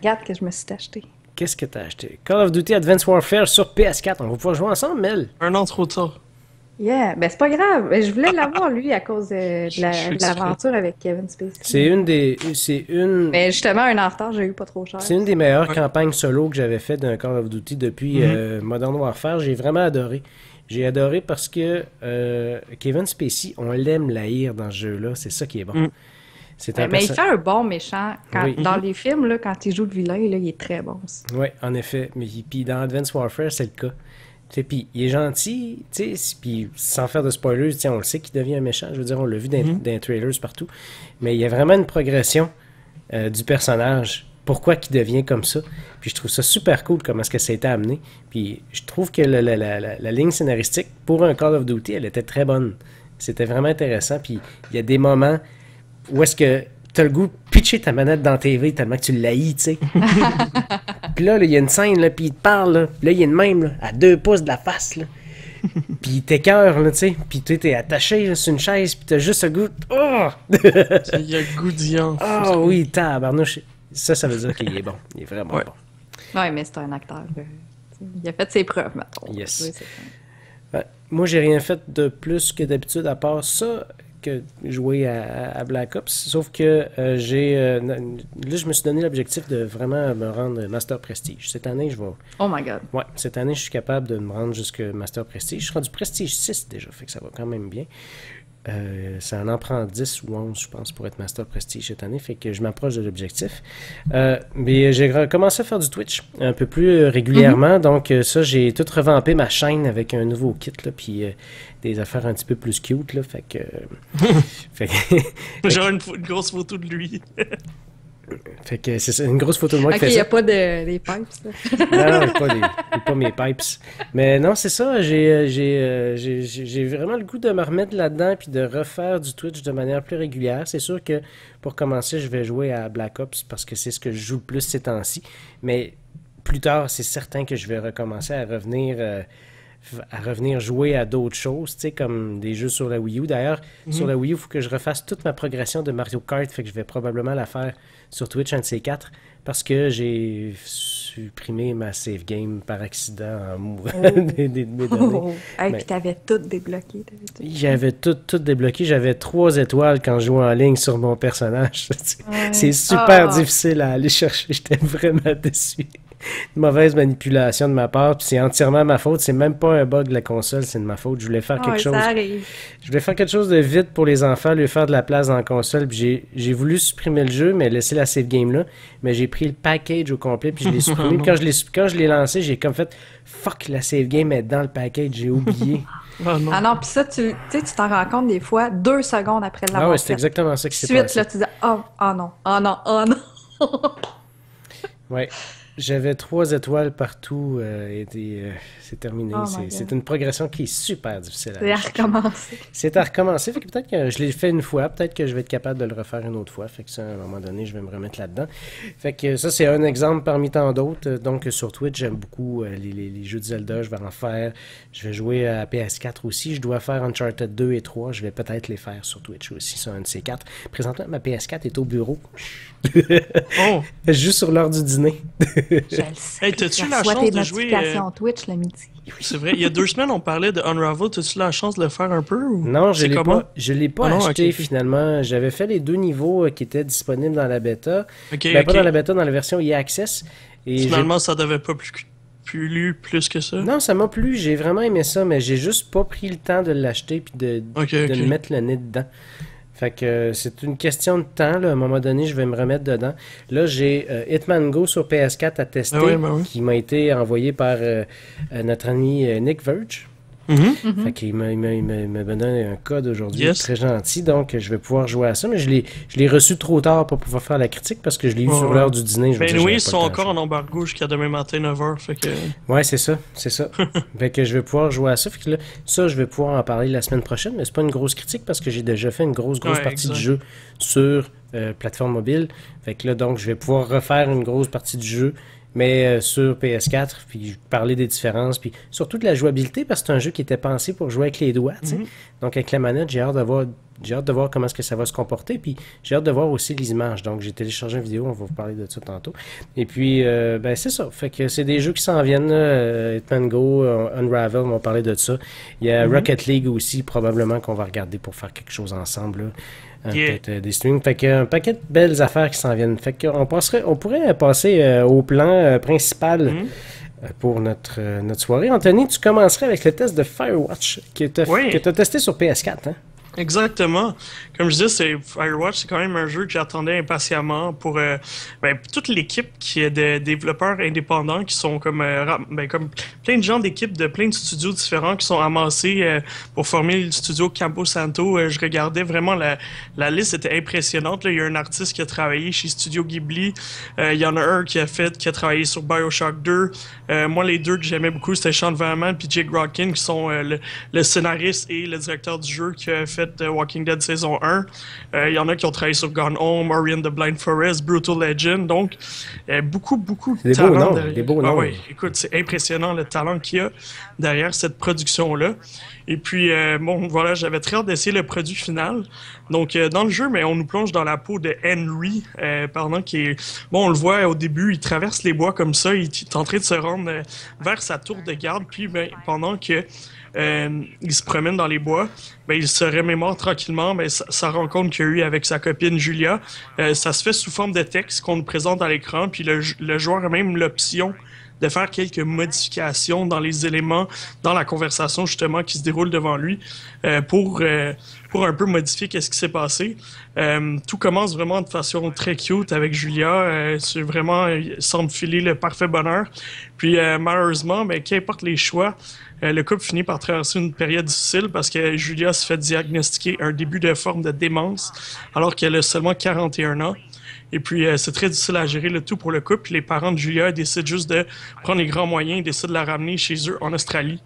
Regarde que je me suis acheté. Qu'est-ce que t'as acheté? Call of Duty Advanced Warfare sur PS4. On va pouvoir jouer ensemble, Mel. Un an trop tard. Yeah, ben c'est pas grave. Je voulais l'avoir, lui, à cause de l'aventure avec Kevin Spacey. C'est une... Mais justement, un an en retard, j'ai eu pas trop cher. C'est une des meilleures campagnes solo que j'avais fait d'un Call of Duty depuis Modern Warfare. J'ai vraiment adoré. J'ai adoré parce que Kevin Spacey, on l'aime l'haïr dans ce jeu-là. C'est ça qui est bon. Mais il fait un bon méchant. Dans les films, là, quand il joue le vilain, là, il est très bon aussi. Oui, en effet. Mais puis dans Advanced Warfare, c'est le cas. Puis il est gentil, puis sans faire de spoilers, on le sait qu'il devient un méchant. Je veux dire, on l'a vu dans les trailers partout. Mais il y a vraiment une progression du personnage. Pourquoi qu'il devient comme ça. Puis je trouve ça super cool comment est-ce que ça a été amené. Puis je trouve que la ligne scénaristique pour un Call of Duty, elle était très bonne. C'était vraiment intéressant. Puis il y a des moments où est-ce que t'as le goût de pitcher ta manette dans la TV tellement que tu l'haïs, tu sais. Puis là, il y a une scène, là, puis il te parle, là, puis là, il y a une même, là, à 2 pouces de la face, là. Puis il t'écœure, là, tu sais. Puis tu es attaché là, sur une chaise, puis t'as juste le goût. Oh! Il y a le goût d'y Ah oui, tabarnouche. Ça veut dire qu'il est bon. Il est vraiment bon. Ouais, mais c'est un acteur. Il a fait ses preuves, mettons. Yes. Oui, moi, j'ai rien fait de plus que d'habitude, à part ça, que jouer à Black Ops, sauf que là, je me suis donné l'objectif de vraiment me rendre Master Prestige. Cette année, je vais... Oh my God! Ouais, cette année, je suis capable de me rendre jusqu'à Master Prestige. Je suis rendu Prestige 6 déjà, fait que ça va quand même bien. Ça en prend 10 ou 11, je pense, pour être Master Prestige cette année. Fait que je m'approche de l'objectif. Mais j'ai recommencé à faire du Twitch un peu plus régulièrement. Donc ça, j'ai tout revampé ma chaîne avec un nouveau kit, là, puis des affaires un petit peu plus cute. Là, fait que... Genre une grosse photo de lui. Fait que c'est une grosse photo de moi qui fait ça. Ok, il n'y a pas des pipes, là. Non, pas mes pipes. Mais non, c'est ça. J'ai vraiment le goût de me remettre là-dedans puis de refaire du Twitch de manière plus régulière. C'est sûr que pour commencer, je vais jouer à Black Ops parce que c'est ce que je joue le plus ces temps-ci. Mais plus tard, c'est certain que je vais recommencer à revenir jouer à d'autres choses, tu sais, comme des jeux sur la Wii U. D'ailleurs, sur la Wii U, il faut que je refasse toute ma progression de Mario Kart, fait que je vais probablement la faire sur Twitch, un de ces quatre, parce que j'ai supprimé ma save game par accident en mourant des données. Hey, puis t'avais tout débloqué. J'avais tout débloqué. J'avais 3 étoiles quand je jouais en ligne sur mon personnage. C'est super difficile à aller chercher. J'étais vraiment déçu. Une mauvaise manipulation de ma part, puis c'est entièrement ma faute. C'est même pas un bug de la console, c'est de ma faute. Je voulais faire quelque chose. Je voulais faire quelque chose de vite pour les enfants, lui faire de la place dans la console. Puis j'ai voulu supprimer le jeu, mais laisser la save game là. Mais j'ai pris le package au complet, puis je l'ai supprimé. Puis quand je l'ai lancé, j'ai comme fait fuck, la save game est dans le package, j'ai oublié. Ah non, puis ça, tu t'en rends compte des fois 2 secondes après l'avoir fait. Ah ouais, c'est exactement ça qui s'est passé. Ensuite, là, tu dis oh non. Ouais. J'avais 3 étoiles partout et c'est terminé. C'est une progression qui est super difficile à aller. C'est à recommencer. C'est à recommencer. Fait que peut-être que je l'ai fait une fois, peut-être que je vais être capable de le refaire une autre fois. Fait que ça, à un moment donné, je vais me remettre là-dedans. Fait que ça, c'est un exemple parmi tant d'autres. Donc, sur Twitch, j'aime beaucoup les jeux de Zelda. Je vais en faire. Je vais jouer à PS4 aussi. Je dois faire Uncharted 2 et 3. Je vais peut-être les faire sur Twitch aussi, sur un de ces 4. Présentement, ma PS4 est au bureau. Je joue sur l'heure du dîner. Je le sais. Hey, t'as-tu la chance de jouer Twitch le midi? C'est vrai. Il y a 2 semaines, on parlait de Unravel. T'as-tu la chance de le faire un peu? Ou... Non, je l'ai pas acheté finalement. J'avais fait les 2 niveaux qui étaient disponibles dans la bêta. Pas dans la bêta, dans la version EA Access. Et finalement, ça devait pas plus que ça? Non, ça m'a plu. J'ai vraiment aimé ça, mais j'ai juste pas pris le temps de l'acheter puis de me mettre le nez dedans. Fait que c'est une question de temps. Là. À un moment donné, je vais me remettre dedans. Là, j'ai Hitman Go sur PS4 à tester, qui m'a été envoyé par notre ami Nick Verge. Fait qu'il m'a donné un code aujourd'hui, très gentil, donc je vais pouvoir jouer à ça, mais je l'ai reçu trop tard pour pouvoir faire la critique parce que je l'ai eu sur l'heure du dîner. Oui, ils sont encore en embargo jusqu'à demain matin 9h, fait que... Ouais, c'est ça. Fait que je vais pouvoir jouer à ça, fait que là, ça, je vais pouvoir en parler la semaine prochaine, mais c'est pas une grosse critique parce que j'ai déjà fait une grosse partie du jeu sur plateforme mobile, fait que là, donc, je vais pouvoir refaire une grosse partie du jeu, mais sur PS4, puis parler des différences, puis surtout de la jouabilité, parce que c'est un jeu qui était pensé pour jouer avec les doigts, tu sais. Donc avec la manette, j'ai hâte de voir comment est-ce que ça va se comporter, puis j'ai hâte de voir aussi les images. Donc j'ai téléchargé une vidéo, on va vous parler de ça tantôt. Et puis, c'est ça. Fait que c'est des jeux qui s'en viennent, Hitman Go, Unravel, on va parler de ça. Il y a Rocket League aussi, probablement qu'on va regarder pour faire quelque chose ensemble, là. Peut-être des streams. Fait qu'un paquet de belles affaires qui s'en viennent. Fait qu'on pourrait passer au plan principal pour notre soirée. Anthony, tu commencerais avec le test de Firewatch que tu as testé sur PS4, hein? Exactement. Comme je dis, Firewatch, c'est quand même un jeu que j'attendais impatiemment pour toute l'équipe qui est de développeurs indépendants qui sont comme plein de gens d'équipes de plein de studios différents qui sont amassés pour former le studio Campo Santo. Je regardais vraiment la liste, était impressionnante. Là, il y a un artiste qui a travaillé chez Studio Ghibli. Il y en a un qui a travaillé sur BioShock 2. Moi, les deux que j'aimais beaucoup, c'était Sean Vanman et Jake Rockin, qui sont le scénariste et le directeur du jeu qui a fait Walking Dead saison 1. Il y en a qui ont travaillé sur Gone Home, Ori and the Blind Forest, Brutal Legend. Donc, beaucoup de talent. Des beaux noms. Ouais, écoute, c'est impressionnant le talent qu'il y a derrière cette production-là. Et puis, voilà, j'avais très hâte d'essayer le produit final. Donc, dans le jeu, mais on nous plonge dans la peau de Henry, pendant qu'il est... on le voit au début, il traverse les bois comme ça, il est en train de se rendre vers sa tour de garde, puis pendant que il se promène dans les bois, il se remémore tranquillement sa rencontre qu'il a eue avec sa copine Julia. Ça se fait sous forme de texte qu'on nous présente à l'écran, puis le joueur a même l'option de faire quelques modifications dans les éléments, dans la conversation justement qui se déroule devant lui pour un peu modifier qu'est-ce qui s'est passé. Tout commence vraiment de façon très cute avec Julia. C'est vraiment, il semble filer le parfait bonheur. Puis malheureusement, ben, qu'importe les choix, le couple finit par traverser une période difficile parce que Julia se fait diagnostiquer un début de forme de démence alors qu'elle a seulement 41 ans. Et puis, c'est très difficile à gérer le tout pour le couple. Puis les parents de Julia décident juste de prendre les grands moyens et décident de la ramener chez eux en Australie.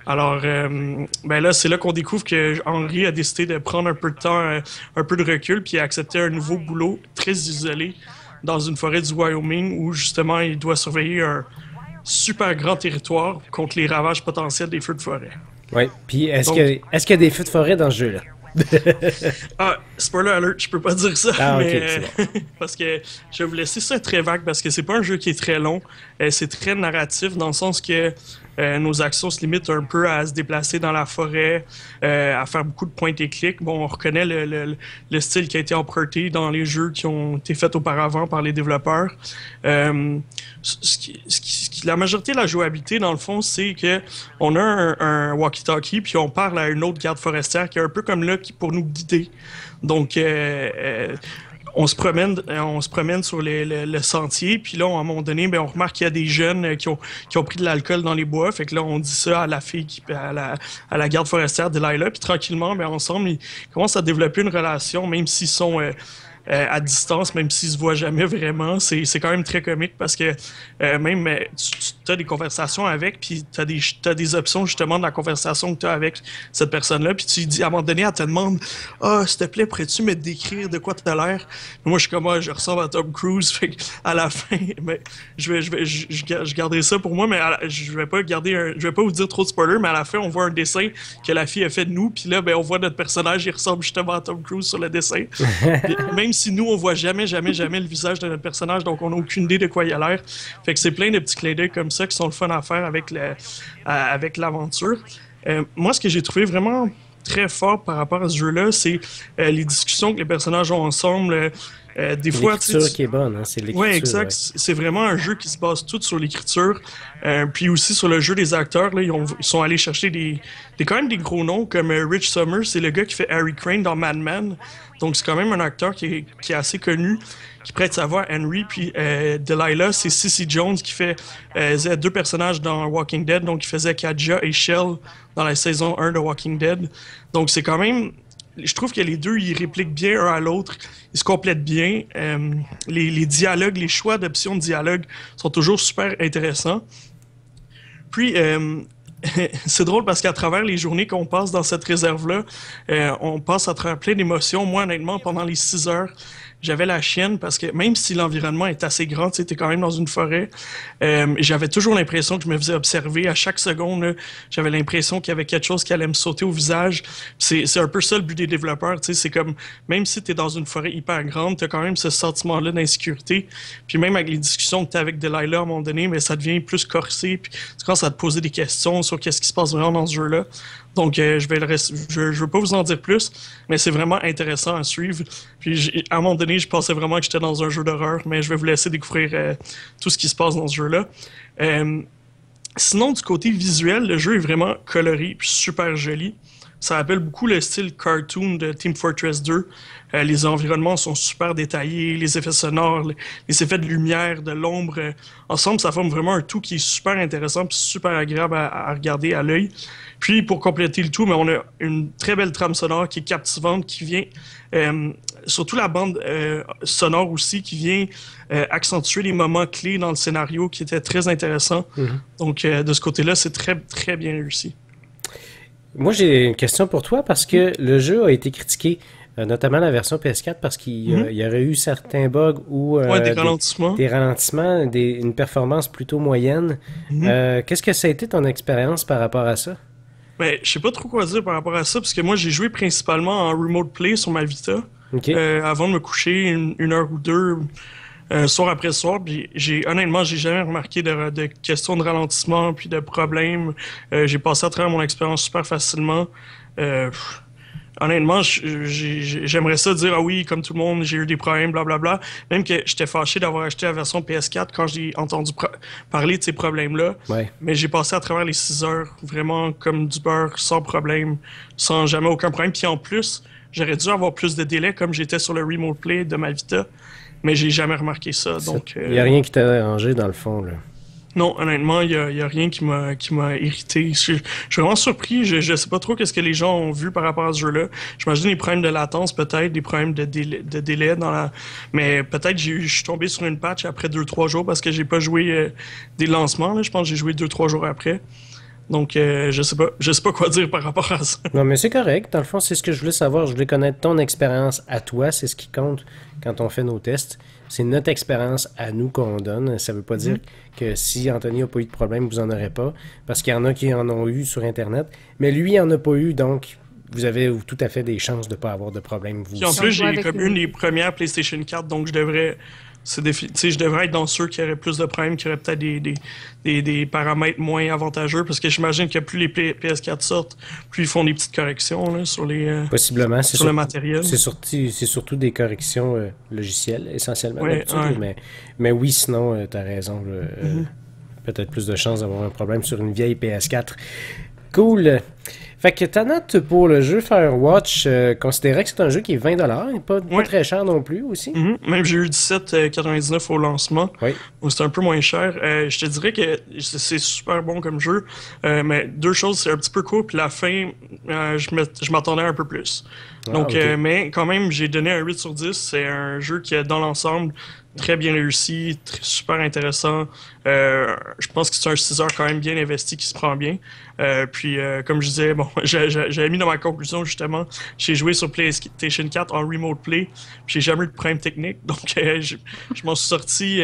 Alors, ben là, c'est là qu'on découvre que Henry a décidé de prendre un peu de temps, un peu de recul, puis accepter un nouveau boulot très isolé dans une forêt du Wyoming où, justement, il doit surveiller un super grand territoire contre les ravages potentiels des feux de forêt. Oui, puis est-ce qu'il y a des feux de forêt dans ce jeu-là? Spoiler alert, je peux pas dire ça, mais okay, c'est bon. parce que je vais vous laisser ça très vague parce que c'est pas un jeu qui est très long, c'est très narratif dans le sens que nos actions se limitent un peu à se déplacer dans la forêt, à faire beaucoup de point et clics. Bon, on reconnaît le style qui a été emprunté dans les jeux qui ont été faits auparavant par les développeurs. La majorité de la jouabilité, dans le fond, c'est que on a un walkie-talkie puis on parle à une autre garde forestière qui est un peu comme là pour nous guider. Donc, on se promène sur le sentier, puis là, à un moment donné, ben, on remarque qu'il y a des jeunes qui ont pris de l'alcool dans les bois. Fait que là, on dit ça à la fille, à la garde forestière Delilah, puis tranquillement, ben, ensemble, ils commencent à développer une relation, même s'ils sont à distance, même s'ils se voient jamais vraiment. C'est quand même très comique parce que même tu as des conversations avec, puis t'as des options justement de la conversation que tu as avec cette personne-là, puis tu dis à un moment donné, elle te demande « Ah, s'il te plaît, pourrais-tu me décrire de quoi tu as l'air? » Moi, je suis comme « Ah, je ressemble à Tom Cruise. » Fait à la fin, mais je garderai ça pour moi, mais je vais pas vous dire trop de spoilers, mais à la fin, on voit un dessin que la fille a fait de nous, puis là, ben, on voit notre personnage, il ressemble justement à Tom Cruise sur le dessin. Même si nous, on voit jamais le visage de notre personnage, donc on n'a aucune idée de quoi il a l'air. Fait que c'est plein de petits clins d'œil comme ça qui sont le fun à faire avec l'aventure. Moi, ce que j'ai trouvé vraiment très fort par rapport à ce jeu-là, c'est les discussions que les personnages ont ensemble. Des fois, l'écriture qui est bonne, hein? C'est l'écriture. Oui, exact. Ouais. C'est vraiment un jeu qui se base tout sur l'écriture. Puis aussi sur le jeu des acteurs, là, ils sont allés chercher quand même des gros noms comme Rich Summers, c'est le gars qui fait Harry Crane dans Mad Men. Donc c'est quand même un acteur qui est assez connu, qui prête sa voix à Henry. Puis Delilah, c'est Cissy Jones qui faisait deux personnages dans Walking Dead. Donc il faisait Katja et Shell dans la saison 1 de Walking Dead. Donc c'est quand même... Je trouve que les deux, ils répliquent bien un à l'autre. Ils se complètent bien. Les dialogues, les choix d'options de dialogue sont toujours super intéressants. Puis, c'est drôle parce qu'à travers les journées qu'on passe dans cette réserve-là, on passe à travers plein d'émotions. Moi, honnêtement, pendant les 6 heures, j'avais la chienne parce que même si l'environnement est assez grand, tu sais, t'es quand même dans une forêt, j'avais toujours l'impression que je me faisais observer. À chaque seconde, là, j'avais l'impression qu'il y avait quelque chose qui allait me sauter au visage. C'est un peu ça le but des développeurs, tu sais, c'est comme, même si t'es dans une forêt hyper grande, t'as quand même ce sentiment-là d'insécurité. Puis même avec les discussions que t'as avec Delilah à un moment donné, mais ça devient plus corsé, puis tu commences à te poser des questions sur qu'est-ce qui se passe vraiment dans ce jeu-là. Donc, je veux pas vous en dire plus, mais c'est vraiment intéressant à suivre. Puis, à un moment donné, je pensais vraiment que j'étais dans un jeu d'horreur, mais je vais vous laisser découvrir tout ce qui se passe dans ce jeu-là. Sinon, du côté visuel, le jeu est vraiment coloré puis super joli. Ça rappelle beaucoup le style cartoon de Team Fortress 2. Les environnements sont super détaillés, les effets sonores, les effets de lumière, de l'ombre. Ensemble, ça forme vraiment un tout qui est super intéressant puis super agréable à regarder à l'œil. Puis, pour compléter le tout, mais on a une très belle trame sonore qui est captivante, qui vient... surtout la bande sonore aussi, qui vient accentuer les moments clés dans le scénario, qui était très intéressant. Mm-hmm. Donc, de ce côté-là, c'est très, très bien réussi. Moi, j'ai une question pour toi, parce que le jeu a été critiqué, notamment la version PS4, parce qu'il y aurait eu certains bugs ou des ralentissements, une performance plutôt moyenne. Mm-hmm. Qu'est-ce que ça a été ton expérience par rapport à ça? Ben, je sais pas trop quoi dire par rapport à ça, parce que moi, j'ai joué principalement en remote play sur ma Vita, avant de me coucher une heure ou deux, soir après soir. Puis honnêtement, j'ai jamais remarqué de questions de ralentissement puis de problèmes. J'ai passé à travers mon expérience super facilement. honnêtement, j'aimerais ça dire, ah oui, comme tout le monde, j'ai eu des problèmes, blablabla. Même que j'étais fâché d'avoir acheté la version PS4 quand j'ai entendu parler de ces problèmes-là. Ouais. Mais j'ai passé à travers les 6 heures vraiment comme du beurre, sans problème, sans jamais aucun problème. Puis en plus, j'aurais dû avoir plus de délai comme j'étais sur le Remote Play de ma Vita. Mais j'ai jamais remarqué ça. Donc, il n'y a rien qui t'a dérangé dans le fond, là. Non, honnêtement, il y a rien qui m'a irrité. Je suis vraiment surpris. Je sais pas trop qu'est-ce que les gens ont vu par rapport à ce jeu-là. J'imagine des problèmes de latence, peut-être, des problèmes de délai dans la. Mais peut-être je suis tombé sur une patch après 2-3 jours parce que j'ai pas joué des lancements. Là. Je pense que j'ai joué 2-3 jours après. Donc, je sais pas quoi dire par rapport à ça. Non, mais c'est correct. Dans le fond, c'est ce que je voulais savoir. Je voulais connaître ton expérience à toi. C'est ce qui compte quand on fait nos tests. C'est notre expérience à nous qu'on donne. Ça veut pas dire que si Anthony n'a pas eu de problème, vous en aurez pas. Parce qu'il y en a qui en ont eu sur Internet. Mais lui, il en a pas eu, donc vous avez tout à fait des chances de ne pas avoir de problème. Vous Puis en plus, j'ai comme une des premières PlayStation 4, donc je devrais être dans ceux qui auraient plus de problèmes, qui auraient peut-être des paramètres moins avantageux, parce que j'imagine que plus les PS4 sortent, plus ils font des petites corrections là, sur les possiblement, sur le matériel. C'est surtout des corrections logicielles, essentiellement. Ouais. Mais oui, sinon, tu as raison. Peut-être plus de chances d'avoir un problème sur une vieille PS4. Cool! Fait que ta note pour le jeu Firewatch, considérait que c'est un jeu qui est 20$, et pas très cher non plus aussi. Même j'ai eu 17,99$ au lancement. Oui. Donc c'est un peu moins cher. Je te dirais que c'est super bon comme jeu. Mais deux choses, c'est un petit peu court, puis la fin, je m'attendais un peu plus. Donc, okay. Mais quand même, j'ai donné un 8 sur 10. C'est un jeu qui est dans l'ensemble très bien réussi, super intéressant. Je pense que c'est un 6 heures quand même bien investi qui se prend bien. Puis, comme je disais, bon, j'avais mis dans ma conclusion, justement, j'ai joué sur PlayStation 4 en Remote Play, puis j'ai jamais eu de problème technique, donc je m'en suis sorti...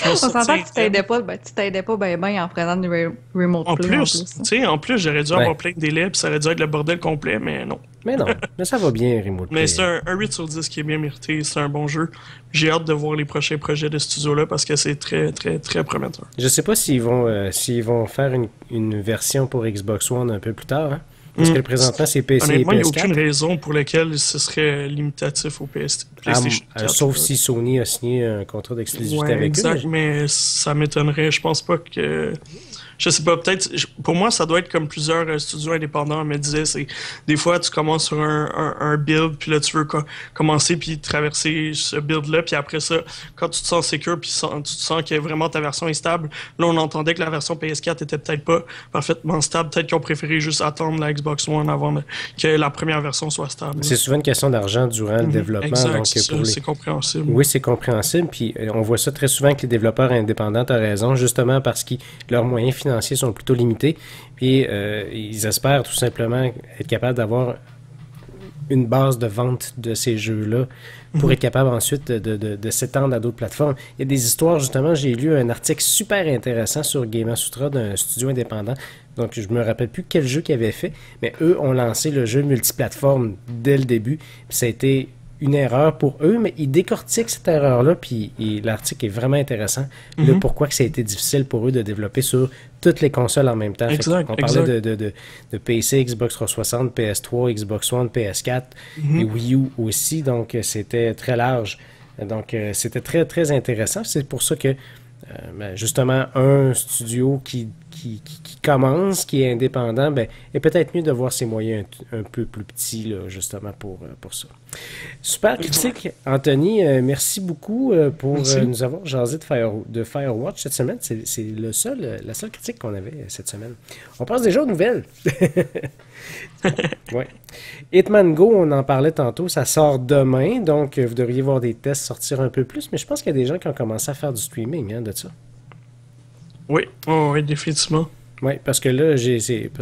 On s'entend que tu t'aidais pas bien en prenant du Remote Play. En plus, j'aurais dû avoir plein de délais, puis ça aurait dû être le bordel complet, mais non. Mais non, mais ça va bien, Remote Play. Mais c'est un 8 sur 10 qui est bien mérité, c'est un bon jeu. J'ai hâte de voir les prochains projets de ce studio-là parce que c'est très, très, très prometteur. Je sais pas s'ils vont faire une version pour Xbox One un peu plus tard, hein? Parce que présentement, c'est PC honnêtement, et PS4. il n'y a aucune raison pour laquelle ce serait limitatif au PlayStation 4. Sauf si Sony a signé un contrat d'exclusivité avec eux. Mais ça m'étonnerait. Je pense pas que... Je sais pas, peut-être... Pour moi, ça doit être comme plusieurs studios indépendants me disaient. C'est des fois, tu commences sur un build, puis là, tu veux commencer puis traverser ce build-là, puis après ça, quand tu te sens secure, puis tu te sens que vraiment ta version est stable, là, on entendait que la version PS4 était peut-être pas parfaitement stable. Peut-être qu'ils ont préféré juste attendre la Xbox One avant que la première version soit stable. C'est souvent une question d'argent durant le développement. Exact, donc c'est compréhensible. Oui, c'est compréhensible, puis on voit ça très souvent avec les développeurs indépendants, tu as raison, justement parce que leurs moyens financiers sont plutôt limités, puis ils espèrent tout simplement être capables d'avoir une base de vente de ces jeux-là pour être capable ensuite de s'étendre à d'autres plateformes. Il y a des histoires, justement, j'ai lu un article super intéressant sur Gamasutra d'un studio indépendant, donc je me rappelle plus quel jeu qu'ils avaient fait, mais eux ont lancé le jeu multiplateforme dès le début, puis ça a été une erreur pour eux, mais ils décortiquent cette erreur-là, puis l'article est vraiment intéressant. Le pourquoi que ça a été difficile pour eux de développer sur toutes les consoles en même temps. On parlait de PC, Xbox 360, PS3, Xbox One, PS4 et Wii U aussi, donc c'était très large. Donc c'était très, très intéressant. C'est pour ça que, justement, un studio qui commence, qui est indépendant, est peut-être mieux de voir ses moyens un peu plus petits, là, justement, pour ça. Super critique, Anthony. Merci beaucoup pour nous avoir jasé de Firewatch cette semaine. C'est la seule critique qu'on avait cette semaine. On passe déjà aux nouvelles. Ouais. Hitman Go, on en parlait tantôt, ça sort demain, donc vous devriez voir des tests sortir un peu plus, mais je pense qu'il y a des gens qui ont commencé à faire du streaming de ça. Oui, définitivement. Oui, parce que là,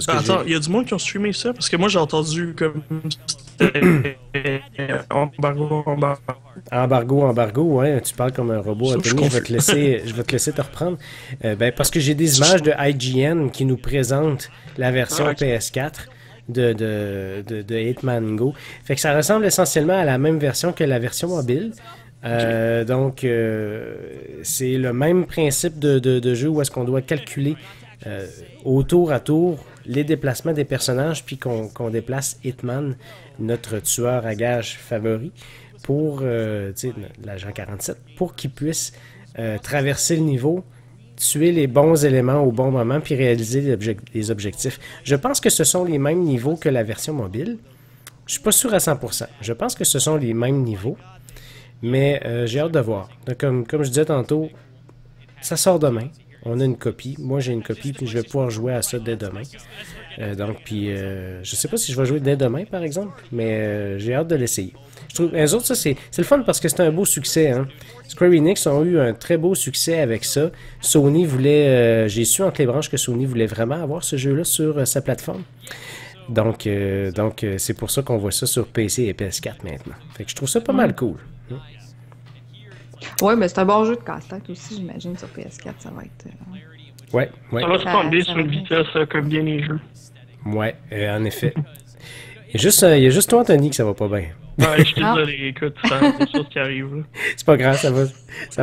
Attends, il y a du monde qui ont streamé ça? Parce que moi, j'ai entendu comme... Embargo, ouais, tu parles comme un robot, Anthony, je vais te laisser te reprendre. Parce que j'ai des images de IGN qui nous présentent la version PS4 de Hitman Go. Fait que ça ressemble essentiellement à la même version que la version mobile. Donc, c'est le même principe de jeu où est-ce qu'on doit calculer au tour à tour les déplacements des personnages, puis qu'on déplace Hitman, notre tueur à gages favori, pour l'agent 47, pour qu'il puisse traverser le niveau, tuer les bons éléments au bon moment, puis réaliser les objectifs. Je pense que ce sont les mêmes niveaux que la version mobile. Je suis pas sûr à 100%. Je pense que ce sont les mêmes niveaux, mais j'ai hâte de voir. Donc, comme je disais tantôt, ça sort demain. On a une copie. Moi, j'ai une copie, puis je vais pouvoir jouer à ça dès demain. Je sais pas si je vais jouer dès demain, par exemple, mais j'ai hâte de l'essayer. Je trouve, les autres, ça, c'est le fun parce que c'est un beau succès. Hein? Square Enix ont eu un très beau succès avec ça. Sony voulait... j'ai su entre les branches que Sony voulait vraiment avoir ce jeu-là sur sa plateforme. Donc c'est pour ça qu'on voit ça sur PC et PS4 maintenant. Fait que je trouve ça pas mal cool. Ouais, mais c'est un bon jeu de casse-tête aussi, j'imagine, sur PS4, ça va être... Ouais. Ça va se prendre bien sur une vitesse comme bien les jeux. Ouais, en effet. Il y a juste toi, Anthony, que ça va pas bien. Ouais, je suis désolé, écoute, c'est des choses qui arrivent. Là. C'est pas grave, ça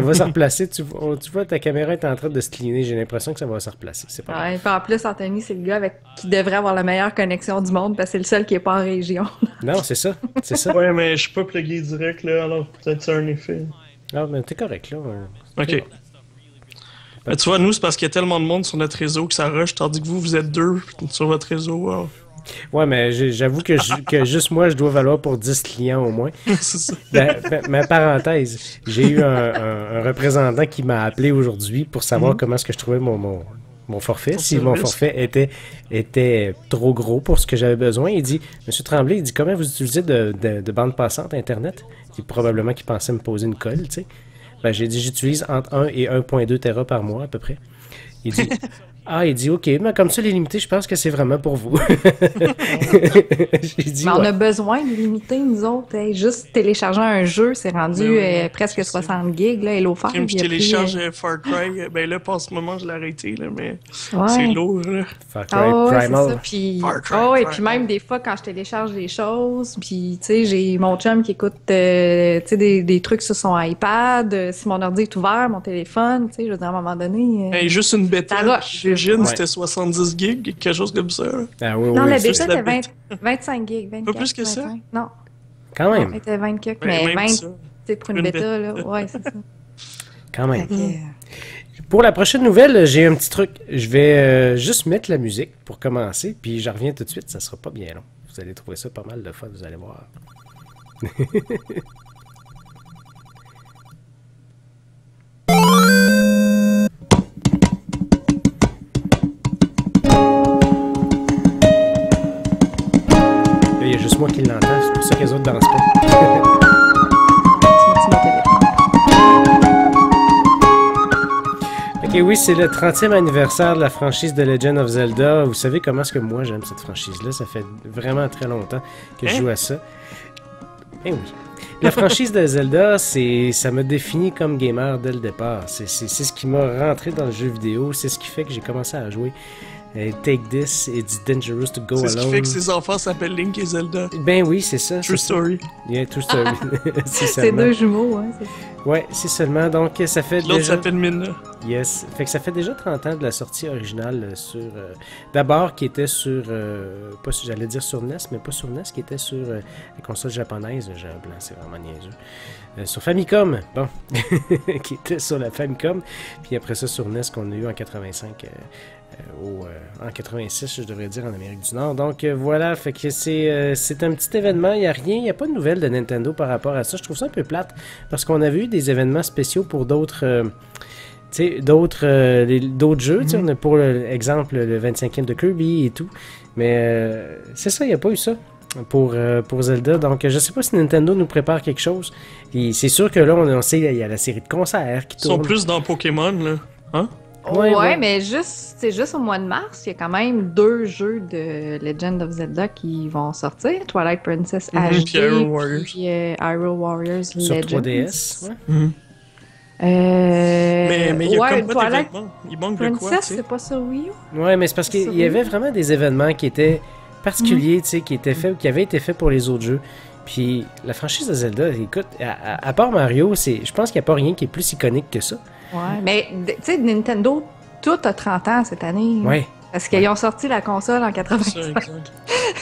va se replacer. Tu vois, ta caméra est en train de se cligner. J'ai l'impression que ça va se replacer. C'est pas grave. Ouais, en plus, Anthony, c'est le gars qui devrait avoir la meilleure connexion du monde parce que c'est le seul qui est pas en région. Non, c'est ça. Ouais, mais je suis pas plugué direct, là, alors peut-être c'est un effet. Ah, mais t'es correct, là. Ok. Ben, tu vois, nous, c'est parce qu'il y a tellement de monde sur notre réseau que ça rush, tandis que vous êtes 2 sur votre réseau. Wow. Ouais, mais j'avoue que juste moi, je dois valoir pour 10 clients au moins. C'est ça. Ma parenthèse, j'ai eu un représentant qui m'a appelé aujourd'hui pour savoir comment est-ce que je trouvais mon forfait. Si mon forfait était trop gros pour ce que j'avais besoin. Il dit, Monsieur Tremblay, il dit, comment vous utilisez de bande passante Internet? Il dit, probablement qu'il pensait me poser une colle, tu sais. Ben, j'ai dit, j'utilise entre 1 et 1.2 Tera par mois, à peu près. Il dit, il dit, OK, mais comme ça, les limités, je pense que c'est vraiment pour vous. J'ai dit, mais on a besoin de limiter, nous autres. Juste télécharger un jeu, c'est rendu presque 60 gigs, là, et l'offert. Quand je télécharge Far Cry, ben là, en ce moment, je l'ai arrêté, là, mais c'est lourd, là. Far Cry Primal. Puis, et puis même des fois, quand je télécharge des choses, puis, tu sais, j'ai mon chum qui écoute, des trucs sur son iPad. Si mon ordi est ouvert, mon téléphone, tu sais, je veux dire, à un moment donné... juste une bêta. Ouais. C'était 70 gigs, quelque chose comme ça. Ah, oui, non, oui, la bêta était 25 gigs. 24, pas plus que 25. Ça? Non. Quand même. Elle était 24, mais 20, c'est pour une bêta, là. Ouais, c'est ça. Quand même. Pour la prochaine nouvelle, j'ai un petit truc. Je vais juste mettre la musique pour commencer, puis je reviens tout de suite. Ça sera pas bien long. Vous allez trouver ça pas mal de fun, vous allez voir. Il y a juste moi qui l'entends, c'est pour ça que les autres dansent pas. Ok, oui, c'est le 30e anniversaire de la franchise de Legend of Zelda. Vous savez comment est-ce que moi j'aime cette franchise-là? Ça fait vraiment très longtemps que je joue à ça. Eh oui. La franchise de Zelda, ça m'a défini comme gamer dès le départ. C'est ce qui m'a rentré dans le jeu vidéo. C'est ce qui fait que j'ai commencé à jouer. Take this, it's dangerous to go alone. C'est ce qui fait que ses enfants s'appellent Link et Zelda. Ben oui, c'est ça. True story. Yeah, true story. C'est deux jumeaux, hein. Ouais, c'est seulement. Donc, ça fait L'autre s'appelle Mina. Yes. Fait que ça fait déjà 30 ans de la sortie originale sur... D'abord, qui était sur... j'allais dire sur NES, mais pas sur NES, qui était sur les consoles japonaises. J'ai un blanc, c'est vraiment niaiseux. Sur Famicom, bon. Qui était sur la Famicom. Puis après ça, sur NES, qu'on a eu en 85... en 86, je devrais dire, en Amérique du Nord. Donc voilà, fait que c'est un petit événement. Il n'y a rien, il n'y a pas de nouvelles de Nintendo par rapport à ça. Je trouve ça un peu plate parce qu'on avait eu des événements spéciaux pour d'autres jeux. On a pour exemple le 25e de Kirby et tout. Mais c'est ça, il n'y a pas eu ça pour Zelda. Donc je sais pas si Nintendo nous prépare quelque chose. Et c'est sûr que là, on sait il y a la série de concerts qui tourne. Ils sont plus dans Pokémon, là. Hein? Ouais, mais c'est juste au mois de mars, il y a quand même 2 jeux de Legend of Zelda qui vont sortir. Twilight Princess HD puis Hyrule Warriors. Puis Hyrule Warriors sur Legends. 3DS, ouais. Mais il y a comme pas Twilight d'événement. Il manque Princess, de quoi, tu sais. c'est pas sur Wii U? Ouais, mais c'est parce qu'il y avait vraiment des événements qui étaient particuliers, tu sais, qui avaient été faits pour les autres jeux. Puis la franchise de Zelda, écoute, à part Mario, je pense qu'il n'y a pas rien qui est plus iconique que ça. Ouais, mais tu sais, Nintendo, tout a 30 ans cette année. Ouais, Parce qu'ils ont sorti la console en 85.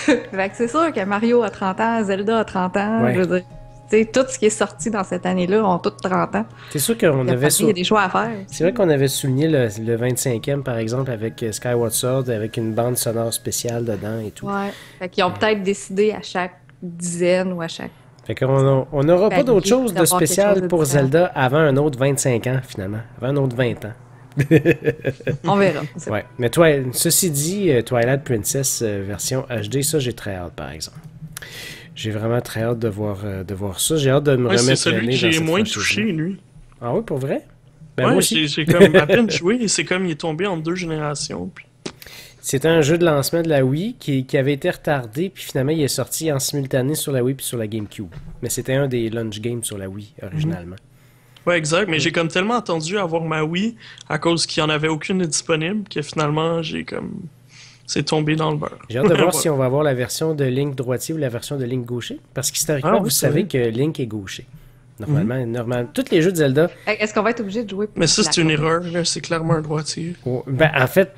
Fait que c'est sûr que Mario a 30 ans, Zelda a 30 ans, je veux dire. T'sais, tout ce qui est sorti dans cette année-là ont tous 30 ans. C'est sûr qu'on avait... Il y a des choix à faire. C'est vrai qu'on avait souligné le 25e, par exemple, avec Skyward Sword, avec une bande sonore spéciale dedans et tout. Ouais. Fait qu'ils ont peut-être décidé à chaque dizaine ou à chaque... Fait qu'on n'aura pas d'autre chose de spécial pour Zelda avant un autre 25 ans, finalement. Avant un autre 20 ans. On verra. Ouais. Mais ceci dit, Twilight Princess version HD, ça, j'ai très hâte, par exemple. J'ai vraiment très hâte de voir ça. J'ai hâte de me remettre c'est celui le nez que j'ai dans moins cette touché, lui. Ah oui, pour vrai? Ben, ouais, moi aussi. j'ai comme à peine joué et c'est comme il est tombé en 2 générations. Puis... C'est un jeu de lancement de la Wii qui avait été retardé, puis finalement il est sorti en simultané sur la Wii puis sur la GameCube. Mais c'était un des launch games sur la Wii, originalement. Ouais, exact, mais j'ai comme tellement attendu avoir ma Wii à cause qu'il n'y en avait aucune de disponible que finalement c'est tombé dans le beurre. J'ai hâte de voir si on va avoir la version de Link droitier ou la version de Link gaucher. Parce qu'historiquement, vous savez que Link est gaucher. Normalement, tous les jeux de Zelda... Est-ce qu'on va être obligé de jouer... Mais ça, c'est une erreur. Là. C'est clairement un droitier. Ben, en fait...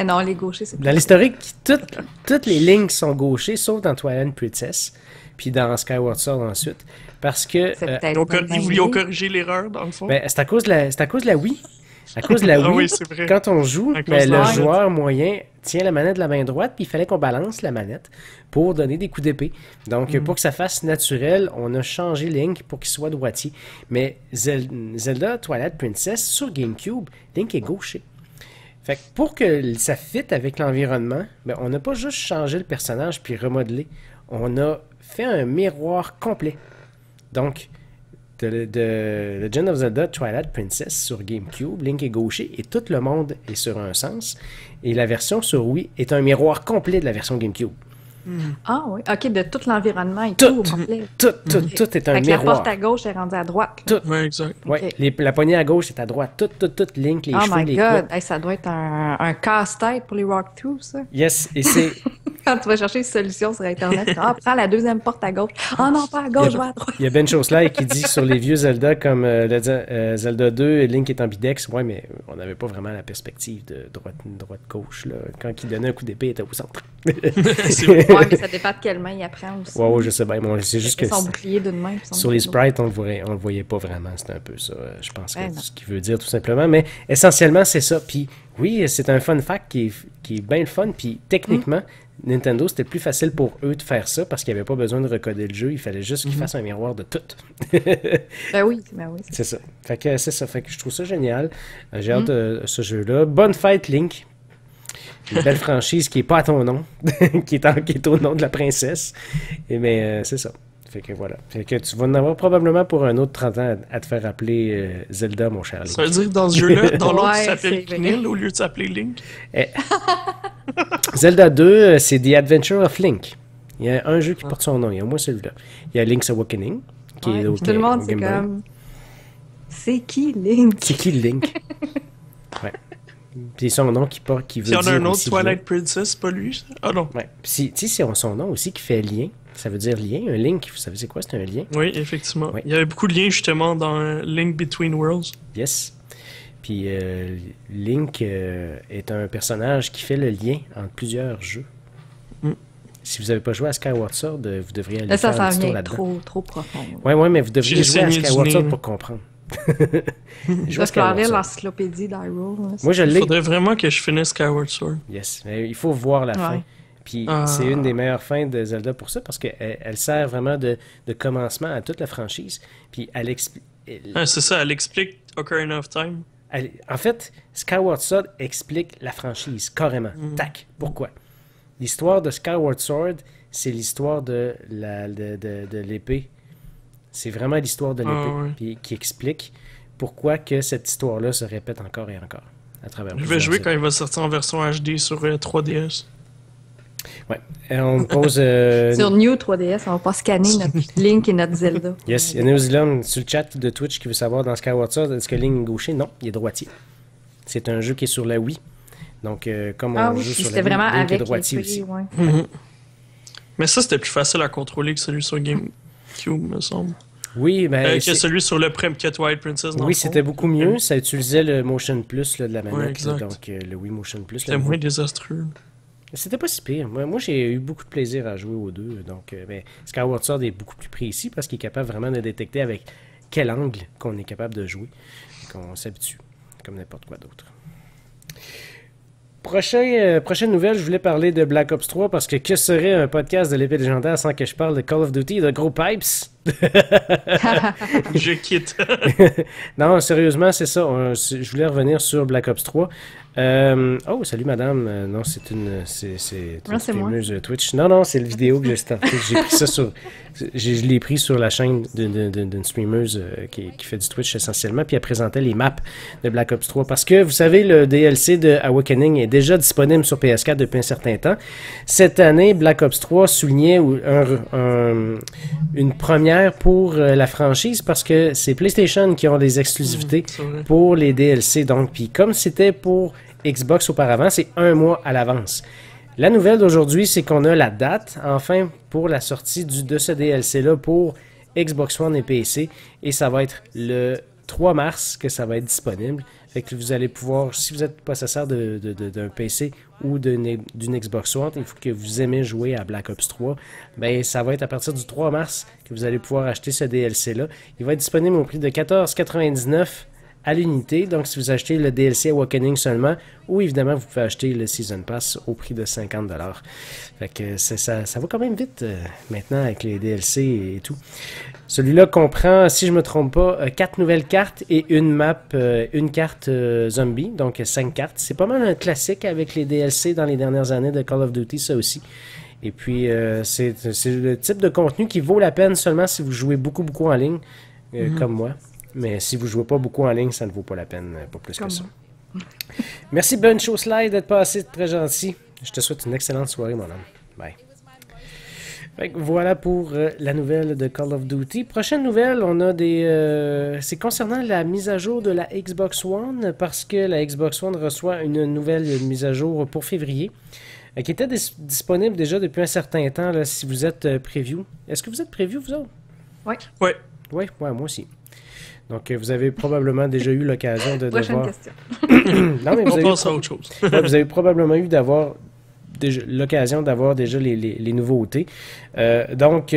non, les gauchers, c'est... Dans l'historique, toutes les Links sont gauchers, sauf dans Twilight Princess, puis dans Skyward Sword ensuite. Parce que... ils voulaient corriger l'erreur, dans le fond. Ben, c'est à cause de la Wii. À cause de la Wii, oui, c'est vrai. Quand on joue, le joueur moyen tient la manette de la main droite, puis il fallait qu'on balance la manette pour donner des coups d'épée. Donc, pour que ça fasse naturel, on a changé Link pour qu'il soit droitier. Mais Zelda Twilight Princess, sur GameCube, Link est gaucher. Fait que pour que ça fitte avec l'environnement, ben, on n'a pas juste changé le personnage puis remodelé. On a fait un miroir complet. Donc, de Legend of Zelda Twilight Princess sur GameCube, Link est gaucher et tout le monde est sur un sens. Et la version sur Wii est un miroir complet de la version GameCube. Ah oui, ok, de tout l'environnement et tout au complet. Tout est un miroir. La porte à gauche est rendue à droite. Oui, exact. Ouais, la poignée à gauche est à droite. Tout, Link, les cheveux, les couilles. Hey, ça doit être un casse-tête pour les walkthroughs, ça. Yes, et c'est... Quand tu vas chercher une solution sur Internet, prends la deuxième porte à gauche. Non, pas à gauche, je vais à droite. Il y a Ben Chose-là qui dit sur les vieux Zelda, comme Zelda 2, Link est ambidex. Ouais, mais on n'avait pas vraiment la perspective de droite-gauche. Quand il donnait un coup d'épée, il était au centre. Ouais, mais ça dépend de quelle main il apprend aussi. Ouais, je sais bien. Bon, c'est juste que son bouclier d'une main. Sur les sprites, on le voyait pas vraiment. C'est un peu ça, je pense, ce qu'il veut dire tout simplement. Mais essentiellement, c'est ça. Puis oui, c'est un fun fact qui est bien le fun. Puis techniquement, Nintendo, c'était plus facile pour eux de faire ça parce qu'ils n'avaient pas besoin de recoder le jeu. Il fallait juste qu'ils fassent un miroir de tout. Ben oui. C'est ça. Fait que c'est ça. Fait que je trouve ça génial. J'ai hâte de ce jeu-là. Bonne fête, Link. Une belle franchise qui n'est pas à ton nom, qui est au nom de la princesse. Mais c'est ça. Fait que voilà. Fait que tu vas en avoir probablement pour un autre 30 ans à te faire appeler Zelda, mon cher Link. Ça veut dire que dans ce jeu-là, dans l'autre, tu s'appelles Knil au lieu de s'appeler Link. Zelda 2, c'est The Adventure of Link. Il y a un jeu qui porte son nom. Il y a au moins celui-là. Il y a Link's Awakening. Qui est tout le monde, c'est comme... C'est qui Link? C'est qui Link? Ouais. Puis son nom qui veut dire... Il y en a un autre, Twilight Princess, c'est pas lui, ça? Ah non. Ouais. Puis c'est son nom aussi qui fait lien. Ça veut dire lien. Un link, vous savez c'est quoi? C'est un lien. Oui, effectivement. Ouais. Il y avait beaucoup de liens justement dans Link Between Worlds. Yes. Puis Link est un personnage qui fait le lien entre plusieurs jeux. Si vous n'avez pas joué à Skyward Sword, vous devriez aller faire un petit tour là-dedans. Trop profond. Ouais, mais vous devriez jouer à Skyward Sword pour comprendre. Je vais faire l'encyclopédie d'Hyrule. Moi, je l'ai. Il faudrait vraiment que je finisse Skyward Sword. Yes, mais il faut voir la fin. Puis c'est une des meilleures fins de Zelda pour ça, parce qu'elle sert vraiment de commencement à toute la franchise. Puis elle explique... c'est ça, elle explique Ocarina of Time. En fait, Skyward Sword explique la franchise, carrément. Tac, pourquoi? L'histoire de Skyward Sword, c'est l'histoire de l'épée. C'est vraiment l'histoire de l'épée, puis qui explique pourquoi que cette histoire-là se répète encore et encore à travers. Je vais jouer quand il va sortir en version HD sur 3DS. Ouais, on pose... Sur New 3DS, on va pas scanner notre Link et notre Zelda. Yes, il y a New Zealand sur le chat de Twitch qui veut savoir dans Skyward Sword, est-ce que Link est gaucher? Non, il est droitier. C'est un jeu qui est sur la Wii. Donc, comme on joue sur la Wii, vraiment Link avec est droitier aussi. Mais ça, c'était plus facile à contrôler que celui sur GameCube, me semble. Oui, mais que celui sur le que Twilight Princess. Oui, c'était beaucoup mieux. Ça utilisait le Motion Plus là, de la manette, ouais, donc le Wii Motion Plus. C'était moins désastreux. C'était pas si pire. Moi j'ai eu beaucoup de plaisir à jouer aux deux. Donc, mais Skyward Sword est beaucoup plus précis parce qu'il est capable vraiment de détecter avec quel angle qu'on est capable de jouer. Qu'on s'habitue, comme n'importe quoi d'autre. Prochaine nouvelle, je voulais parler de Black Ops 3 parce que serait un podcast de l'épée légendaire sans que je parle de Call of Duty et de gros pipes? Je quitte. Non, sérieusement, c'est ça. Je voulais revenir sur Black Ops 3. Oh, salut madame. Non, c'est une streameuse Twitch. Non, c'est le vidéo que j'ai starté. J'ai pris ça sur... Je l'ai pris sur la chaîne d'une streameuse qui fait du Twitch essentiellement, puis elle présentait les maps de Black Ops 3. Parce que, vous savez, le DLC de Awakening est déjà disponible sur PS4 depuis un certain temps. Cette année, Black Ops 3 soulignait une première pour la franchise parce que c'est PlayStation qui ont les exclusivités pour les DLC. Donc, puis comme c'était pour Xbox auparavant, c'est 1 mois à l'avance. La nouvelle d'aujourd'hui, c'est qu'on a la date, enfin, pour la sortie de ce DLC-là pour Xbox One et PC. Et ça va être le 3 mars que ça va être disponible. Fait que vous allez pouvoir, si vous êtes possesseur d'un PC ou d'une Xbox One, il faut que vous aimez jouer à Black Ops 3, ben ça va être à partir du 3 mars que vous allez pouvoir acheter ce DLC-là. Il va être disponible au prix de 14,99 à l'unité. Donc, si vous achetez le DLC Awakening seulement, ou évidemment, vous pouvez acheter le Season Pass au prix de 50$. Fait que ça va quand même vite maintenant avec les DLC et tout. Celui-là comprend, si je ne me trompe pas, 4 nouvelles cartes et une map, une carte zombie, donc 5 cartes. C'est pas mal un classique avec les DLC dans les dernières années de Call of Duty, ça aussi. Et puis, c'est le type de contenu qui vaut la peine seulement si vous jouez beaucoup en ligne, comme moi. Mais si vous ne jouez pas beaucoup en ligne, ça ne vaut pas la peine, pas plus que ça. Merci Bencho Slide d'être passé, très gentil. Je te souhaite une excellente soirée, mon homme. Bye. Fait que voilà pour la nouvelle de Call of Duty. Prochaine nouvelle, on a c'est concernant la mise à jour de la Xbox One, parce que la Xbox One reçoit une nouvelle mise à jour pour février, qui était disponible déjà depuis un certain temps, là, si vous êtes preview. Est-ce que vous êtes preview, vous autres? Oui. Oui, moi aussi. Donc, vous avez probablement déjà eu l'occasion de Prochaine voir... question. Non, mais on passe à autre chose. Vous avez probablement eu l'occasion d'avoir déjà les nouveautés. Donc,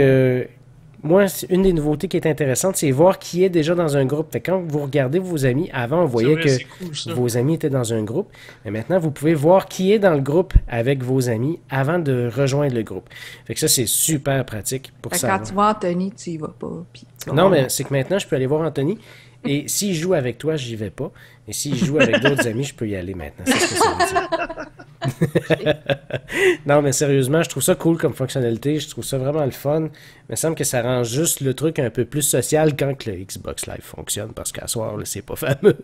moi, une des nouveautés qui est intéressante, c'est voir qui est déjà dans un groupe. Fait que quand vous regardez vos amis, avant, on voyait que vos amis étaient dans un groupe. Mais maintenant, vous pouvez voir qui est dans le groupe avec vos amis avant de rejoindre le groupe. Fait que ça, c'est super pratique pour ça. Quand tu vois Anthony, tu y vas pas. Non, mais c'est que maintenant, je peux aller voir Anthony. Et s'il joue avec toi, j'y vais pas. Et s'il joue avec d'autres amis, je peux y aller maintenant. C'est ce que ça veut dire. Non, mais sérieusement, je trouve ça cool comme fonctionnalité. Je trouve ça vraiment le fun. Il me semble que ça rend juste le truc un peu plus social quand le Xbox Live fonctionne. Parce qu'à soir, là, c'est pas fameux.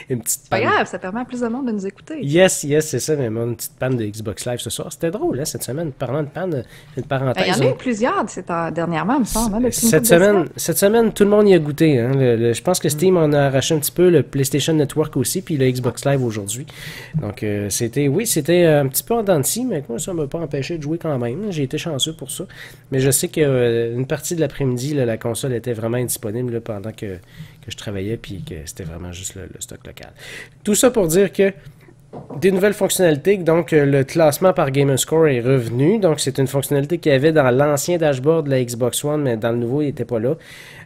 Une petite c'est pas grave, ça permet à plus de monde de nous écouter. Yes, c'est ça. Mais une petite panne de Xbox Live ce soir. C'était drôle, hein, cette semaine. Parlant de panne, une parenthèse. Il y en a eu plusieurs dernièrement, il me semble. Hein, cette semaine, tout le monde y a goûté. Hein. Je pense que Steam en a arraché un petit peu, le PlayStation Network aussi, puis le Xbox Live aujourd'hui. Donc, c'était un petit peu en dents de scie, mais moi, ça ne m'a pas empêché de jouer quand même. J'ai été chanceux pour ça. Mais je sais qu'une partie de l'après-midi, la console était vraiment indisponible là, pendant que je travaillais, puis que c'était vraiment juste le stock local. Tout ça pour dire que des nouvelles fonctionnalités, donc le classement par Gamerscore est revenu, donc c'est une fonctionnalité qu'il y avait dans l'ancien dashboard de la Xbox One, mais dans le nouveau, il n'était pas là.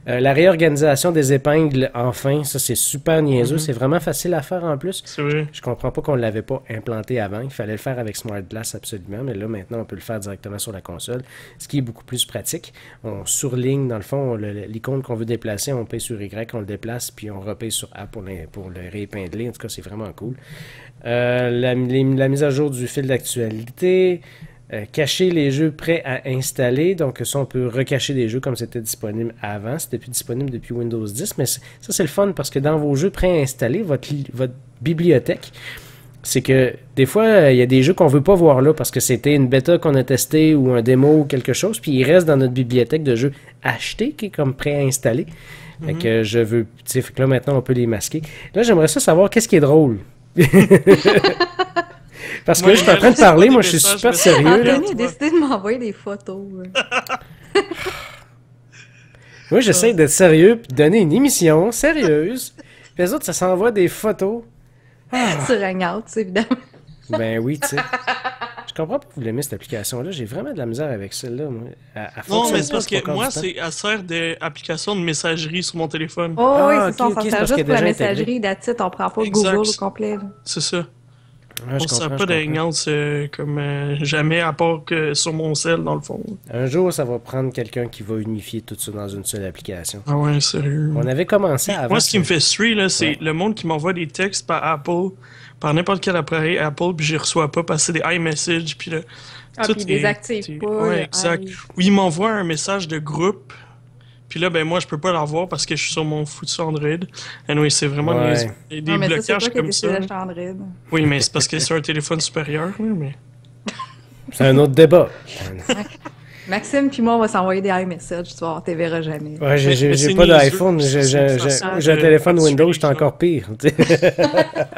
La réorganisation des épingles, enfin, ça c'est super niaiseux, c'est vraiment facile à faire en plus. C'est vrai. Je comprends pas qu'on ne l'avait pas implanté avant, il fallait le faire avec Smart Glass absolument, mais là maintenant on peut le faire directement sur la console, ce qui est beaucoup plus pratique. On surligne, dans le fond, l'icône qu'on veut déplacer, on paye sur Y, on le déplace, puis on repaye sur A pour le réépingler, en tout cas c'est vraiment cool. La mise à jour du fil d'actualité, cacher les jeux prêts à installer, donc ça on peut recacher des jeux comme c'était disponible avant, c'était plus disponible depuis Windows 10, mais ça c'est le fun parce que dans vos jeux prêts à installer, votre bibliothèque, c'est que des fois il y a des jeux qu'on veut pas voir là parce que c'était une bêta qu'on a testé ou un démo ou quelque chose, puis il reste dans notre bibliothèque de jeux achetés qui est comme prêt à installer. Fait que je veux, fait que là maintenant on peut les masquer. Là j'aimerais savoir qu'est-ce qui est drôle. Parce que là, je suis en train de parler, moi je suis super sérieux. Anthony a décidé de m'envoyer des photos. Moi, j'essaie d'être sérieux puis de donner une émission sérieuse. Puis les autres, ça s'envoie des photos. Sur Hangout, évidemment. Ben oui, tu sais. Je comprends pas que vous l'aimez, cette application-là. J'ai vraiment de la misère avec celle-là. Moi. Non, mais c'est parce que moi, elle sert d'application de messagerie sur mon téléphone. Oh oui, c'est ça. ok, Ça c'est sert parce juste que pour la déjà messagerie. That's it. On prend pas Exact. Google au complet. C'est ça. Ouais, On ne sert pas d'Hangouts comme jamais, à part que sur mon cell, dans le fond. Un jour, ça va prendre quelqu'un qui va unifier tout ça dans une seule application. Ah ouais, sérieux. On avait commencé avant. Moi, ce qui me fait suer, là, c'est le monde qui m'envoie des textes par Apple, par n'importe quel appareil Apple, puis je les reçois pas parce que c'est des iMessage, puis là... Puis ils désactivent pas. Ouais, exact. Ou ils m'envoient un message de groupe, puis là, ben moi, je peux pas l'avoir parce que je suis sur mon foutu Android. Anyway, c'est vraiment des blocages comme ça. Oui, mais c'est parce que c'est un téléphone supérieur, oui, mais... C'est un autre débat. Maxime puis moi, on va s'envoyer des iMessages, tu vois, on te verra jamais. Ouais, j'ai pas d'iPhone, j'ai un téléphone Windows, j'étais encore pire.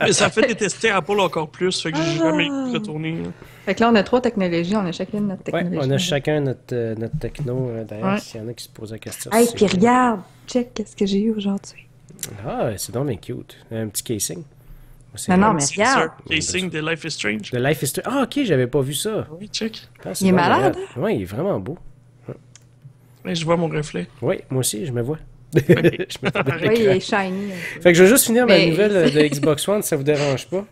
Mais ça fait détester Apple encore plus, fait que j'ai jamais retourné. Fait que là, on a 3 technologies, on a chacune notre technologie. Ouais, on a chacun notre techno, d'ailleurs, s'il y en a qui se posent la question. Hey, puis regarde, check, qu'est-ce que j'ai eu aujourd'hui. Ah, c'est donc bien cute. Un petit casing. Non, mais regarde. Casing de Life is Strange. De Life is Strange. Ah, ok, j'avais pas vu ça. Oui, check. Il est malade? Oui, il est vraiment beau. Ouais, je vois mon reflet. Oui, moi aussi, je me vois. Okay. Oui, il est shiny. Fait que je vais juste finir ma nouvelle de Xbox One, si ça vous dérange pas.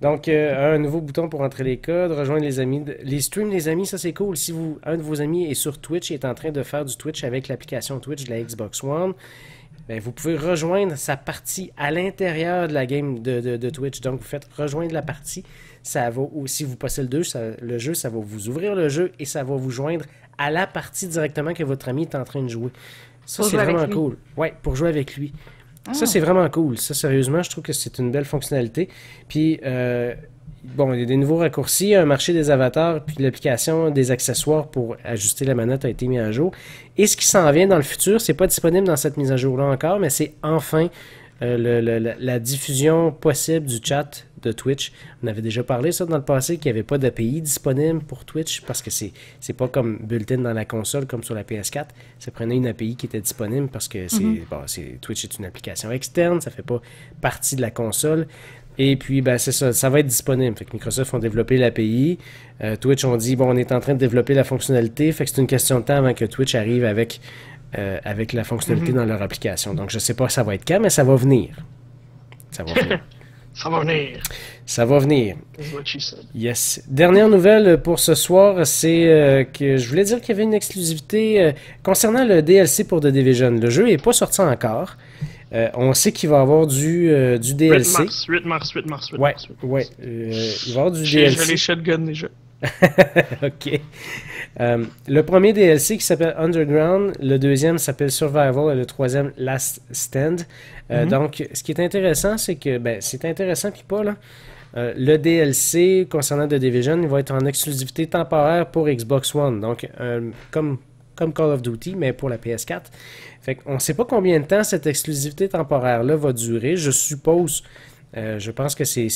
Donc, un nouveau bouton pour entrer les codes, rejoindre les amis. Les streams, les amis, ça c'est cool. Si un de vos amis est sur Twitch et est en train de faire du Twitch avec l'application Twitch de la Xbox One, ben, vous pouvez rejoindre sa partie à l'intérieur de la game de Twitch. Donc, vous faites rejoindre la partie. Ça va, ou si vous possédez le jeu, ça va vous ouvrir le jeu et ça va vous joindre à la partie directement que votre ami est en train de jouer. Ça, c'est vraiment cool. Ouais, pour jouer avec lui. Ça, c'est vraiment cool. Ça, sérieusement, je trouve que c'est une belle fonctionnalité. Puis, bon, il y a des nouveaux raccourcis, un marché des avatars, puis l'application des accessoires pour ajuster la manette a été mis à jour. Et ce qui s'en vient dans le futur, c'est pas disponible dans cette mise à jour-là encore, mais c'est enfin la diffusion possible du chat de Twitch. On avait déjà parlé ça dans le passé, qu'il n'y avait pas d'API disponible pour Twitch parce que c'est pas comme built-in dans la console comme sur la PS4. Ça prenait une API qui était disponible parce que Twitch est une application externe, ça fait pas partie de la console. Et puis, ben, c'est ça va être disponible. Fait que Microsoft ont développé l'API. Twitch ont dit, bon, on est en train de développer la fonctionnalité. Fait que c'est une question de temps avant que Twitch arrive avec la fonctionnalité dans leur application. Donc, je sais pas ça va être quand, mais ça va venir. Ça va venir. Ça va venir. Ça va venir. That's what she said. Yes. Dernière nouvelle pour ce soir, c'est que je voulais dire qu'il y avait une exclusivité concernant le DLC pour The Division. Le jeu n'est pas sorti encore. On sait qu'il va y avoir du DLC. 8 mars. Ouais. Il va y avoir du DLC. J'ai les shotguns déjà. OK. Le premier DLC qui s'appelle Underground, le deuxième s'appelle Survival et le troisième Last Stand. Donc, ce qui est intéressant, c'est que, c'est intéressant puis pas, là. Le DLC concernant The Division, il va être en exclusivité temporaire pour Xbox One. Donc, comme Call of Duty, mais pour la PS4. Fait qu'on ne sait pas combien de temps cette exclusivité temporaire-là va durer. Je suppose, je pense que c'est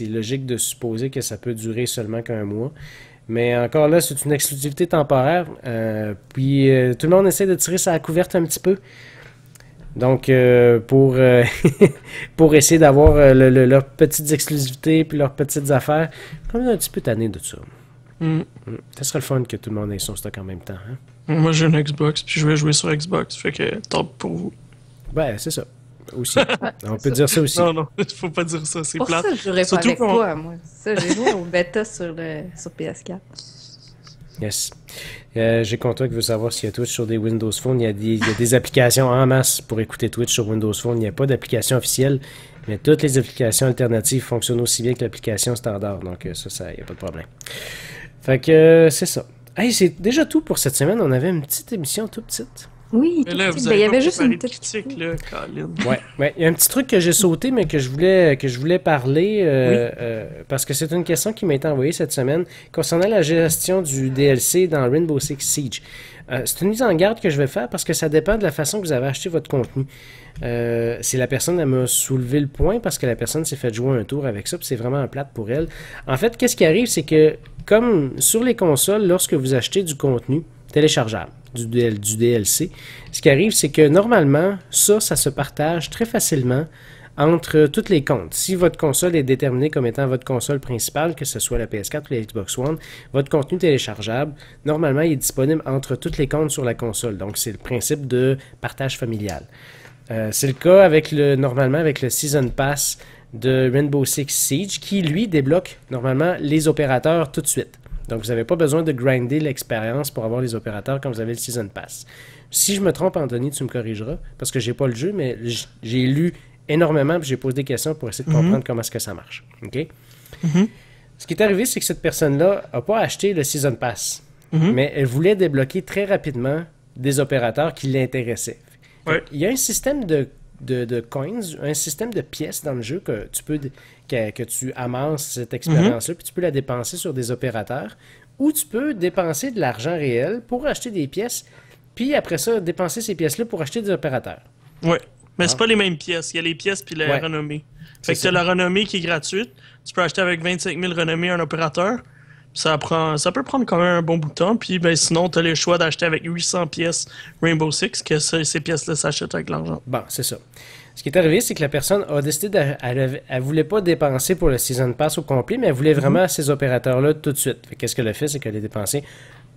logique de supposer que ça peut durer seulement qu'un mois. Mais encore là, c'est une exclusivité temporaire. Puis tout le monde essaie de tirer sa couverte un petit peu. Donc, pour essayer d'avoir leurs petites exclusivités puis leurs petites affaires, comme un petit peu tanné de ça. Ça serait le fun que tout le monde ait son stock en même temps. Hein? Moi, j'ai une Xbox, puis je vais jouer sur Xbox, fait que top pour vous. Ben, c'est ça. Aussi. On peut dire ça aussi. Non, faut pas dire ça, c'est plate. Pour ça, je jouerais pas avec toi, moi. Ça, j'ai joué au bêta sur PS4. Yes. J'ai Contour qui veut savoir s'il y a Twitch sur des Windows Phone. Il y a des applications en masse pour écouter Twitch sur Windows Phone. Il n'y a pas d'application officielle, mais toutes les applications alternatives fonctionnent aussi bien que l'application standard. Donc ça, il n'y a pas de problème. Fait que c'est ça. Hey, c'est déjà tout pour cette semaine. On avait une petite émission toute petite. Oui, mais là, il y avait juste une petite critique, là, Colin. Ouais, il y a un petit truc que j'ai sauté, mais que je voulais parler parce que c'est une question qui m'a été envoyée cette semaine concernant la gestion du DLC dans Rainbow Six Siege. C'est une mise en garde que je vais faire parce que ça dépend de la façon que vous avez acheté votre contenu. C'est la personne, elle m'a soulevé le point parce que la personne s'est fait jouer un tour avec ça, puis c'est vraiment un plate pour elle. En fait, qu'est-ce qui arrive, c'est que comme sur les consoles, lorsque vous achetez du contenu téléchargeable, du DLC. Ce qui arrive, c'est que normalement, ça se partage très facilement entre tous les comptes. Si votre console est déterminée comme étant votre console principale, que ce soit la PS4 ou la Xbox One, votre contenu téléchargeable, normalement, il est disponible entre tous les comptes sur la console. Donc, c'est le principe de partage familial. C'est le cas normalement avec le Season Pass de Rainbow Six Siege qui, lui, débloque normalement les opérateurs tout de suite. Donc, vous n'avez pas besoin de grinder l'expérience pour avoir les opérateurs quand vous avez le Season Pass. Si je me trompe, Anthony, tu me corrigeras, parce que j'ai pas le jeu, mais j'ai lu énormément et j'ai posé des questions pour essayer de comprendre comment est-ce que ça marche. OK? Ce qui est arrivé, c'est que cette personne-là n'a pas acheté le Season Pass, mais elle voulait débloquer très rapidement des opérateurs qui l'intéressaient. Ouais. Il y a un système de coins, un système de pièces dans le jeu que tu amasses cette expérience-là, puis tu peux la dépenser sur des opérateurs, ou tu peux dépenser de l'argent réel pour acheter des pièces, puis après ça, dépenser ces pièces-là pour acheter des opérateurs. Oui, mais c'est pas les mêmes pièces. Il y a les pièces puis la renommée. Fait que tu as la renommée qui est gratuite. Tu peux acheter avec 25 000 renommées un opérateur. Ça peut prendre quand même un bon bout de temps. Puis sinon, tu as le choix d'acheter avec 800 pièces Rainbow Six, que ces pièces-là s'achètent avec l'argent. Bon, c'est ça. Ce qui est arrivé, c'est que la personne a décidé elle voulait pas dépenser pour le Season Pass au complet, mais elle voulait vraiment ces opérateurs-là tout de suite. Qu'est-ce qu'elle a fait? C'est qu'elle a dépensé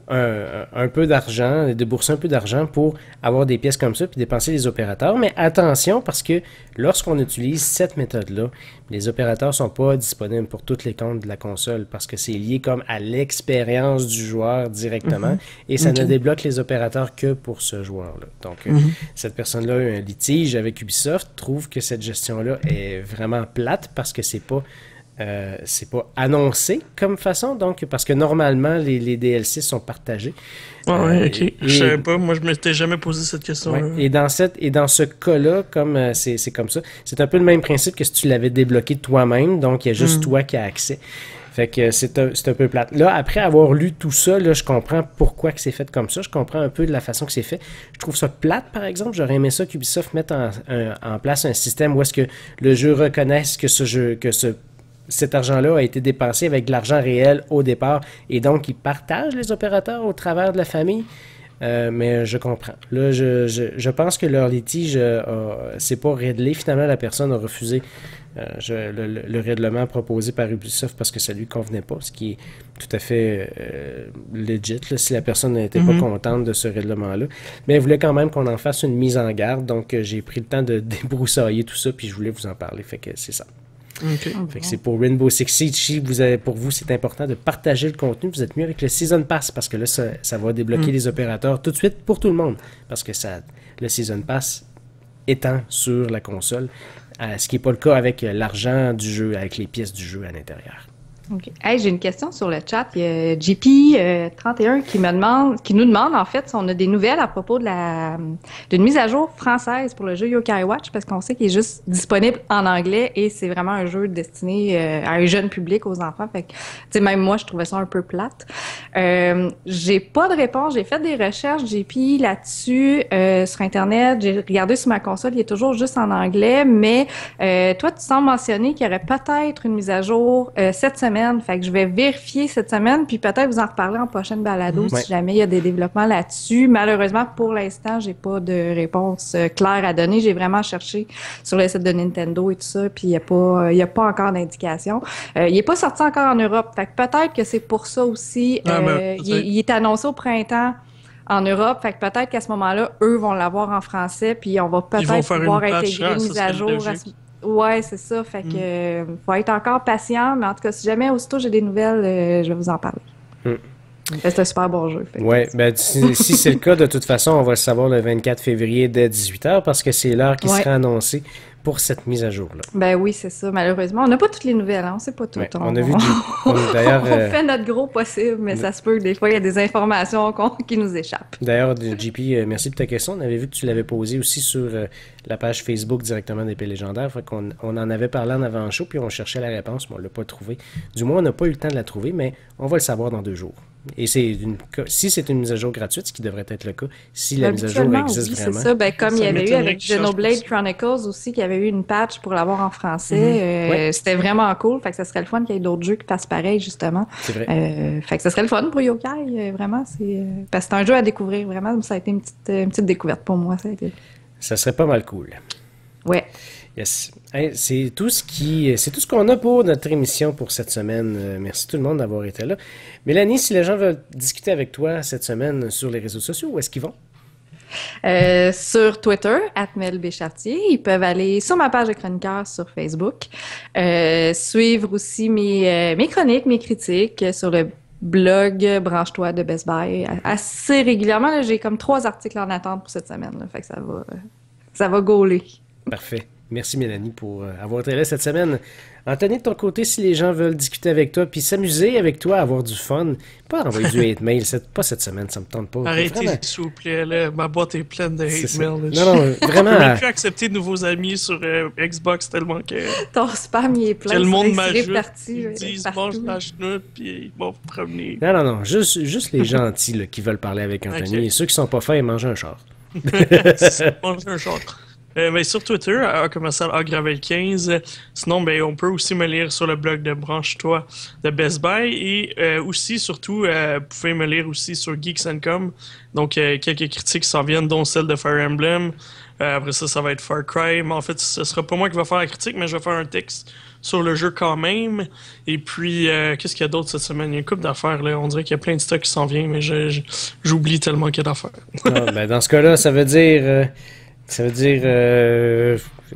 un peu d'argent, débourser un peu d'argent pour avoir des pièces comme ça, puis dépenser les opérateurs. Mais attention, parce que lorsqu'on utilise cette méthode-là, les opérateurs ne sont pas disponibles pour tous les comptes de la console, parce que c'est lié comme à l'expérience du joueur directement, et ça ne débloque les opérateurs que pour ce joueur-là. Donc, cette personne-là a eu un litige avec Ubisoft, trouve que cette gestion-là est vraiment plate, parce que c'est pas annoncé comme façon, donc, parce que normalement, les DLC sont partagés. Ok. Je savais pas. Moi, je m'étais jamais posé cette question-là. Ouais. Et dans ce cas-là, comme c'est comme ça, c'est un peu le même principe que si tu l'avais débloqué toi-même, donc il y a juste toi qui as accès. Fait que c'est un peu plate. Là, après avoir lu tout ça, là, je comprends pourquoi que c'est fait comme ça. Je comprends un peu de la façon que c'est fait. Je trouve ça plate, par exemple. J'aurais aimé ça qu'Ubisoft mette en place un système où est-ce que le jeu reconnaisse que cet argent-là a été dépensé avec de l'argent réel au départ et donc ils partagent les opérateurs au travers de la famille. Mais je comprends. Là, je pense que leur litige c'est pas réglé. Finalement, la personne a refusé le règlement proposé par Ubisoft parce que ça lui convenait pas, ce qui est tout à fait legit là, si la personne n'était pas contente de ce règlement-là. Mais elle voulait quand même qu'on en fasse une mise en garde, donc j'ai pris le temps de débroussailler tout ça, puis je voulais vous en parler. Fait que c'est ça. Fait que c'est pour Rainbow Six Siege. Si pour vous, c'est important de partager le contenu, vous êtes mieux avec le Season Pass parce que là, ça va débloquer les opérateurs tout de suite pour tout le monde. Parce que le Season Pass étant sur la console, ce qui n'est pas le cas avec l'argent du jeu, avec les pièces du jeu à l'intérieur. Okay. Hey, j'ai une question sur le chat. Il y a JP31 qui nous demande en fait si on a des nouvelles à propos d'une mise à jour française pour le jeu Yokai Watch, parce qu'on sait qu'il est juste disponible en anglais et c'est vraiment un jeu destiné à un jeune public, aux enfants. Fait que, même moi, je trouvais ça un peu plate. J'ai pas de réponse. J'ai fait des recherches, JP, là-dessus sur Internet. J'ai regardé sur ma console, il est toujours juste en anglais, mais toi, tu sembles mentionner qu'il y aurait peut-être une mise à jour cette semaine. Fait que je vais vérifier cette semaine, puis peut-être vous en reparler en prochaine balado si jamais il y a des développements là-dessus. Malheureusement, pour l'instant, j'ai pas de réponse claire à donner. J'ai vraiment cherché sur le site de Nintendo et tout ça, puis il y a pas encore d'indication. Il est pas sorti encore en Europe. Fait que peut-être que c'est pour ça aussi. Il est annoncé au printemps en Europe. Fait que peut-être qu'à ce moment-là, eux vont l'avoir en français, puis on va peut-être pouvoir intégrer une mise à jour à ce... Ouais, c'est ça. Fait que faut être encore patient, mais en tout cas, si jamais aussitôt j'ai des nouvelles, je vais vous en parler. C'est un super bon jeu. Oui, ben, si c'est le cas, de toute façon, on va le savoir le 24 février dès 18h parce que c'est l'heure qui sera annoncée pour cette mise à jour-là. Ben oui, c'est ça. Malheureusement, on n'a pas toutes les nouvelles, on ne sait pas tout. On a vu d'ailleurs, on fait notre gros possible, mais ça se peut que des fois, il y a des informations qui nous échappent. D'ailleurs, JP, merci pour ta question. On avait vu que tu l'avais posée aussi sur la page Facebook directement d'Épée Légendaire. Fait qu'on en avait parlé en avant-show, puis on cherchait la réponse, mais on ne l'a pas trouvée. Du moins, on n'a pas eu le temps de la trouver, mais on va le savoir dans 2 jours. Et si c'est une mise à jour gratuite, ce qui devrait être le cas, si la mise à jour existe vraiment. C'est ça. Ben, comme il y avait eu avec Xenoblade Chronicles aussi, qui avait avait eu une patch pour l'avoir en français. Ouais. C'était vraiment cool. Fait que ça serait le fun qu'il y ait d'autres jeux qui fassent pareil, justement. C'est vrai. Fait que ça serait le fun pour Yokai, vraiment. Parce que c'est un jeu à découvrir, vraiment. Ça a été une petite découverte pour moi. Ça serait pas mal cool. Ouais. Yes. Hey, c'est tout ce qu'on a pour notre émission pour cette semaine. Merci tout le monde d'avoir été là. Mélanie, si les gens veulent discuter avec toi cette semaine sur les réseaux sociaux, où est-ce qu'ils vont? Sur Twitter, @melbéchartier. Ils peuvent aller sur ma page de chroniqueur sur Facebook. Suivre aussi mes chroniques, mes critiques sur le blog Branche-toi de Best Buy. Assez régulièrement, là, j'ai comme 3 articles en attente pour cette semaine. Là, fait que ça va gauler. Parfait. Merci Mélanie pour avoir été là cette semaine. Anthony, de ton côté, si les gens veulent discuter avec toi puis s'amuser avec toi, avoir du fun, pas envoyer du hate mail, pas cette semaine, ça me tente pas. Arrêtez, Vraiment. s'il vous plaît, là, ma boîte est pleine de hate mail. Non, vraiment. Je peux même plus accepter de nouveaux amis sur Xbox tellement que Ton spam, il est plein. le monde c'est m'ajoute, réparti, ils disent partout. mange la chenoute, puis ils vont vous promener. Non, juste les gentils là, qui veulent parler avec Anthony. Ok. Et ceux qui sont pas faits, ils mangent un char. Mange un shot. Mais sur Twitter, à commercial agravel15. Sinon, ben, on peut aussi me lire sur le blog de Branche-toi de Best Buy. Et aussi, surtout, vous pouvez me lire aussi sur Geeks & Com. Donc, quelques critiques s'en viennent, dont celle de Fire Emblem. Après ça va être Far Cry. Mais en fait, ce sera pas moi qui va faire la critique, mais je vais faire un texte sur le jeu quand même. Et puis, qu'est-ce qu'il y a d'autre cette semaine? Il y a une couple d'affaires, là. On dirait qu'il y a plein de stocks qui s'en viennent, mais j'oublie tellement qu'il y a d'affaires. Ah, ben, dans ce cas-là, ça veut dire...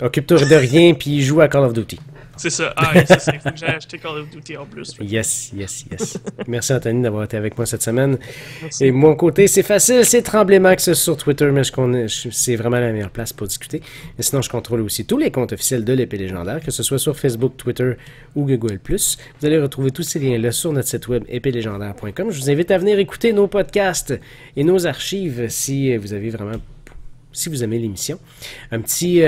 occupe-toi de rien puis joue à Call of Duty. C'est ça. Ah, oui, c'est ça. Il faut que j'aille acheter Call of Duty en plus. Yes. Merci Anthony d'avoir été avec moi cette semaine. Merci. Et de mon côté, c'est facile, c'est Tremblay Max sur Twitter, mais c'est vraiment la meilleure place pour discuter. Mais sinon, je contrôle aussi tous les comptes officiels de l'Épée Légendaire, que ce soit sur Facebook, Twitter ou Google+. Vous allez retrouver tous ces liens-là sur notre site web épélégendaire.com. Je vous invite à venir écouter nos podcasts et nos archives si vous aimez l'émission. Un petit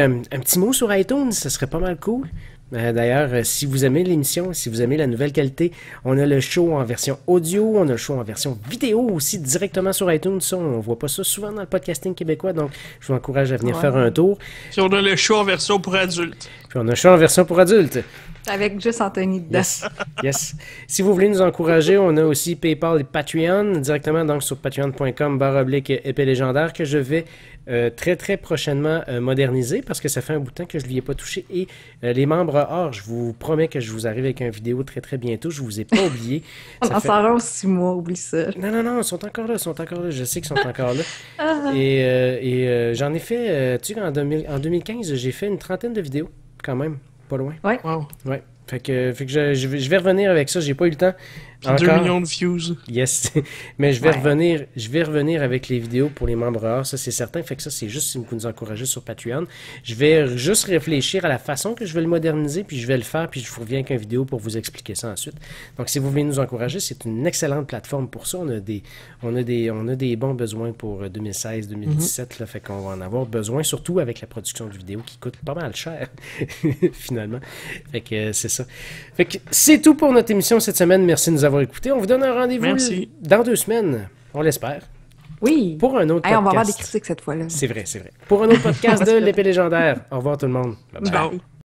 mot sur iTunes, ça serait pas mal cool. D'ailleurs, si vous aimez l'émission, si vous aimez la nouvelle qualité, on a le show en version audio, on a le show en version vidéo aussi directement sur iTunes. Ça, on voit pas ça souvent dans le podcasting québécois, donc je vous encourage à venir faire un tour. Puis on a le show en version pour adultes. Puis on a le show en version pour adultes. Avec juste Anthony dedans. Yes. Si vous voulez nous encourager, on a aussi PayPal et Patreon, directement donc sur patreon.com/épée légendaire que je vais très très prochainement moderniser parce que ça fait un bout de temps que je ne l'y ai pas touché. Et les membres or, je vous promets que je vous arrive avec une vidéo très très bientôt. Je vous ai pas oublié. On en sort 6 mois, oublie ça. Non, ils sont encore là. Je sais qu'ils sont encore là. Et j'en ai fait, tu sais, en 2015, j'ai fait une trentaine de vidéos quand même. Pas loin. Ouais. Wow. Ouais. Fait que je vais revenir avec ça. J'ai pas eu le temps. Puis 2 millions de views. Yes. Mais je vais revenir avec les vidéos pour les membres or, ça c'est certain. Fait que ça, c'est juste si vous nous encouragez sur Patreon. Je vais juste réfléchir à la façon que je vais le moderniser, puis je vais le faire, puis je vous reviens avec une vidéo pour vous expliquer ça ensuite. Donc si vous voulez nous encourager, c'est une excellente plateforme pour ça. On a des bons besoins pour 2016-2017. Là, fait qu'on va en avoir besoin, surtout avec la production de vidéos qui coûte pas mal cher, finalement. Fait que c'est ça. Fait que c'est tout pour notre émission cette semaine. Merci de nous avoir écoutés. On vous donne un rendez-vous dans 2 semaines, on l'espère. Oui. Pour un autre podcast. On va avoir des critiques cette fois-là. C'est vrai. Pour un autre podcast de l'Épée Légendaire. Au revoir tout le monde. Ciao.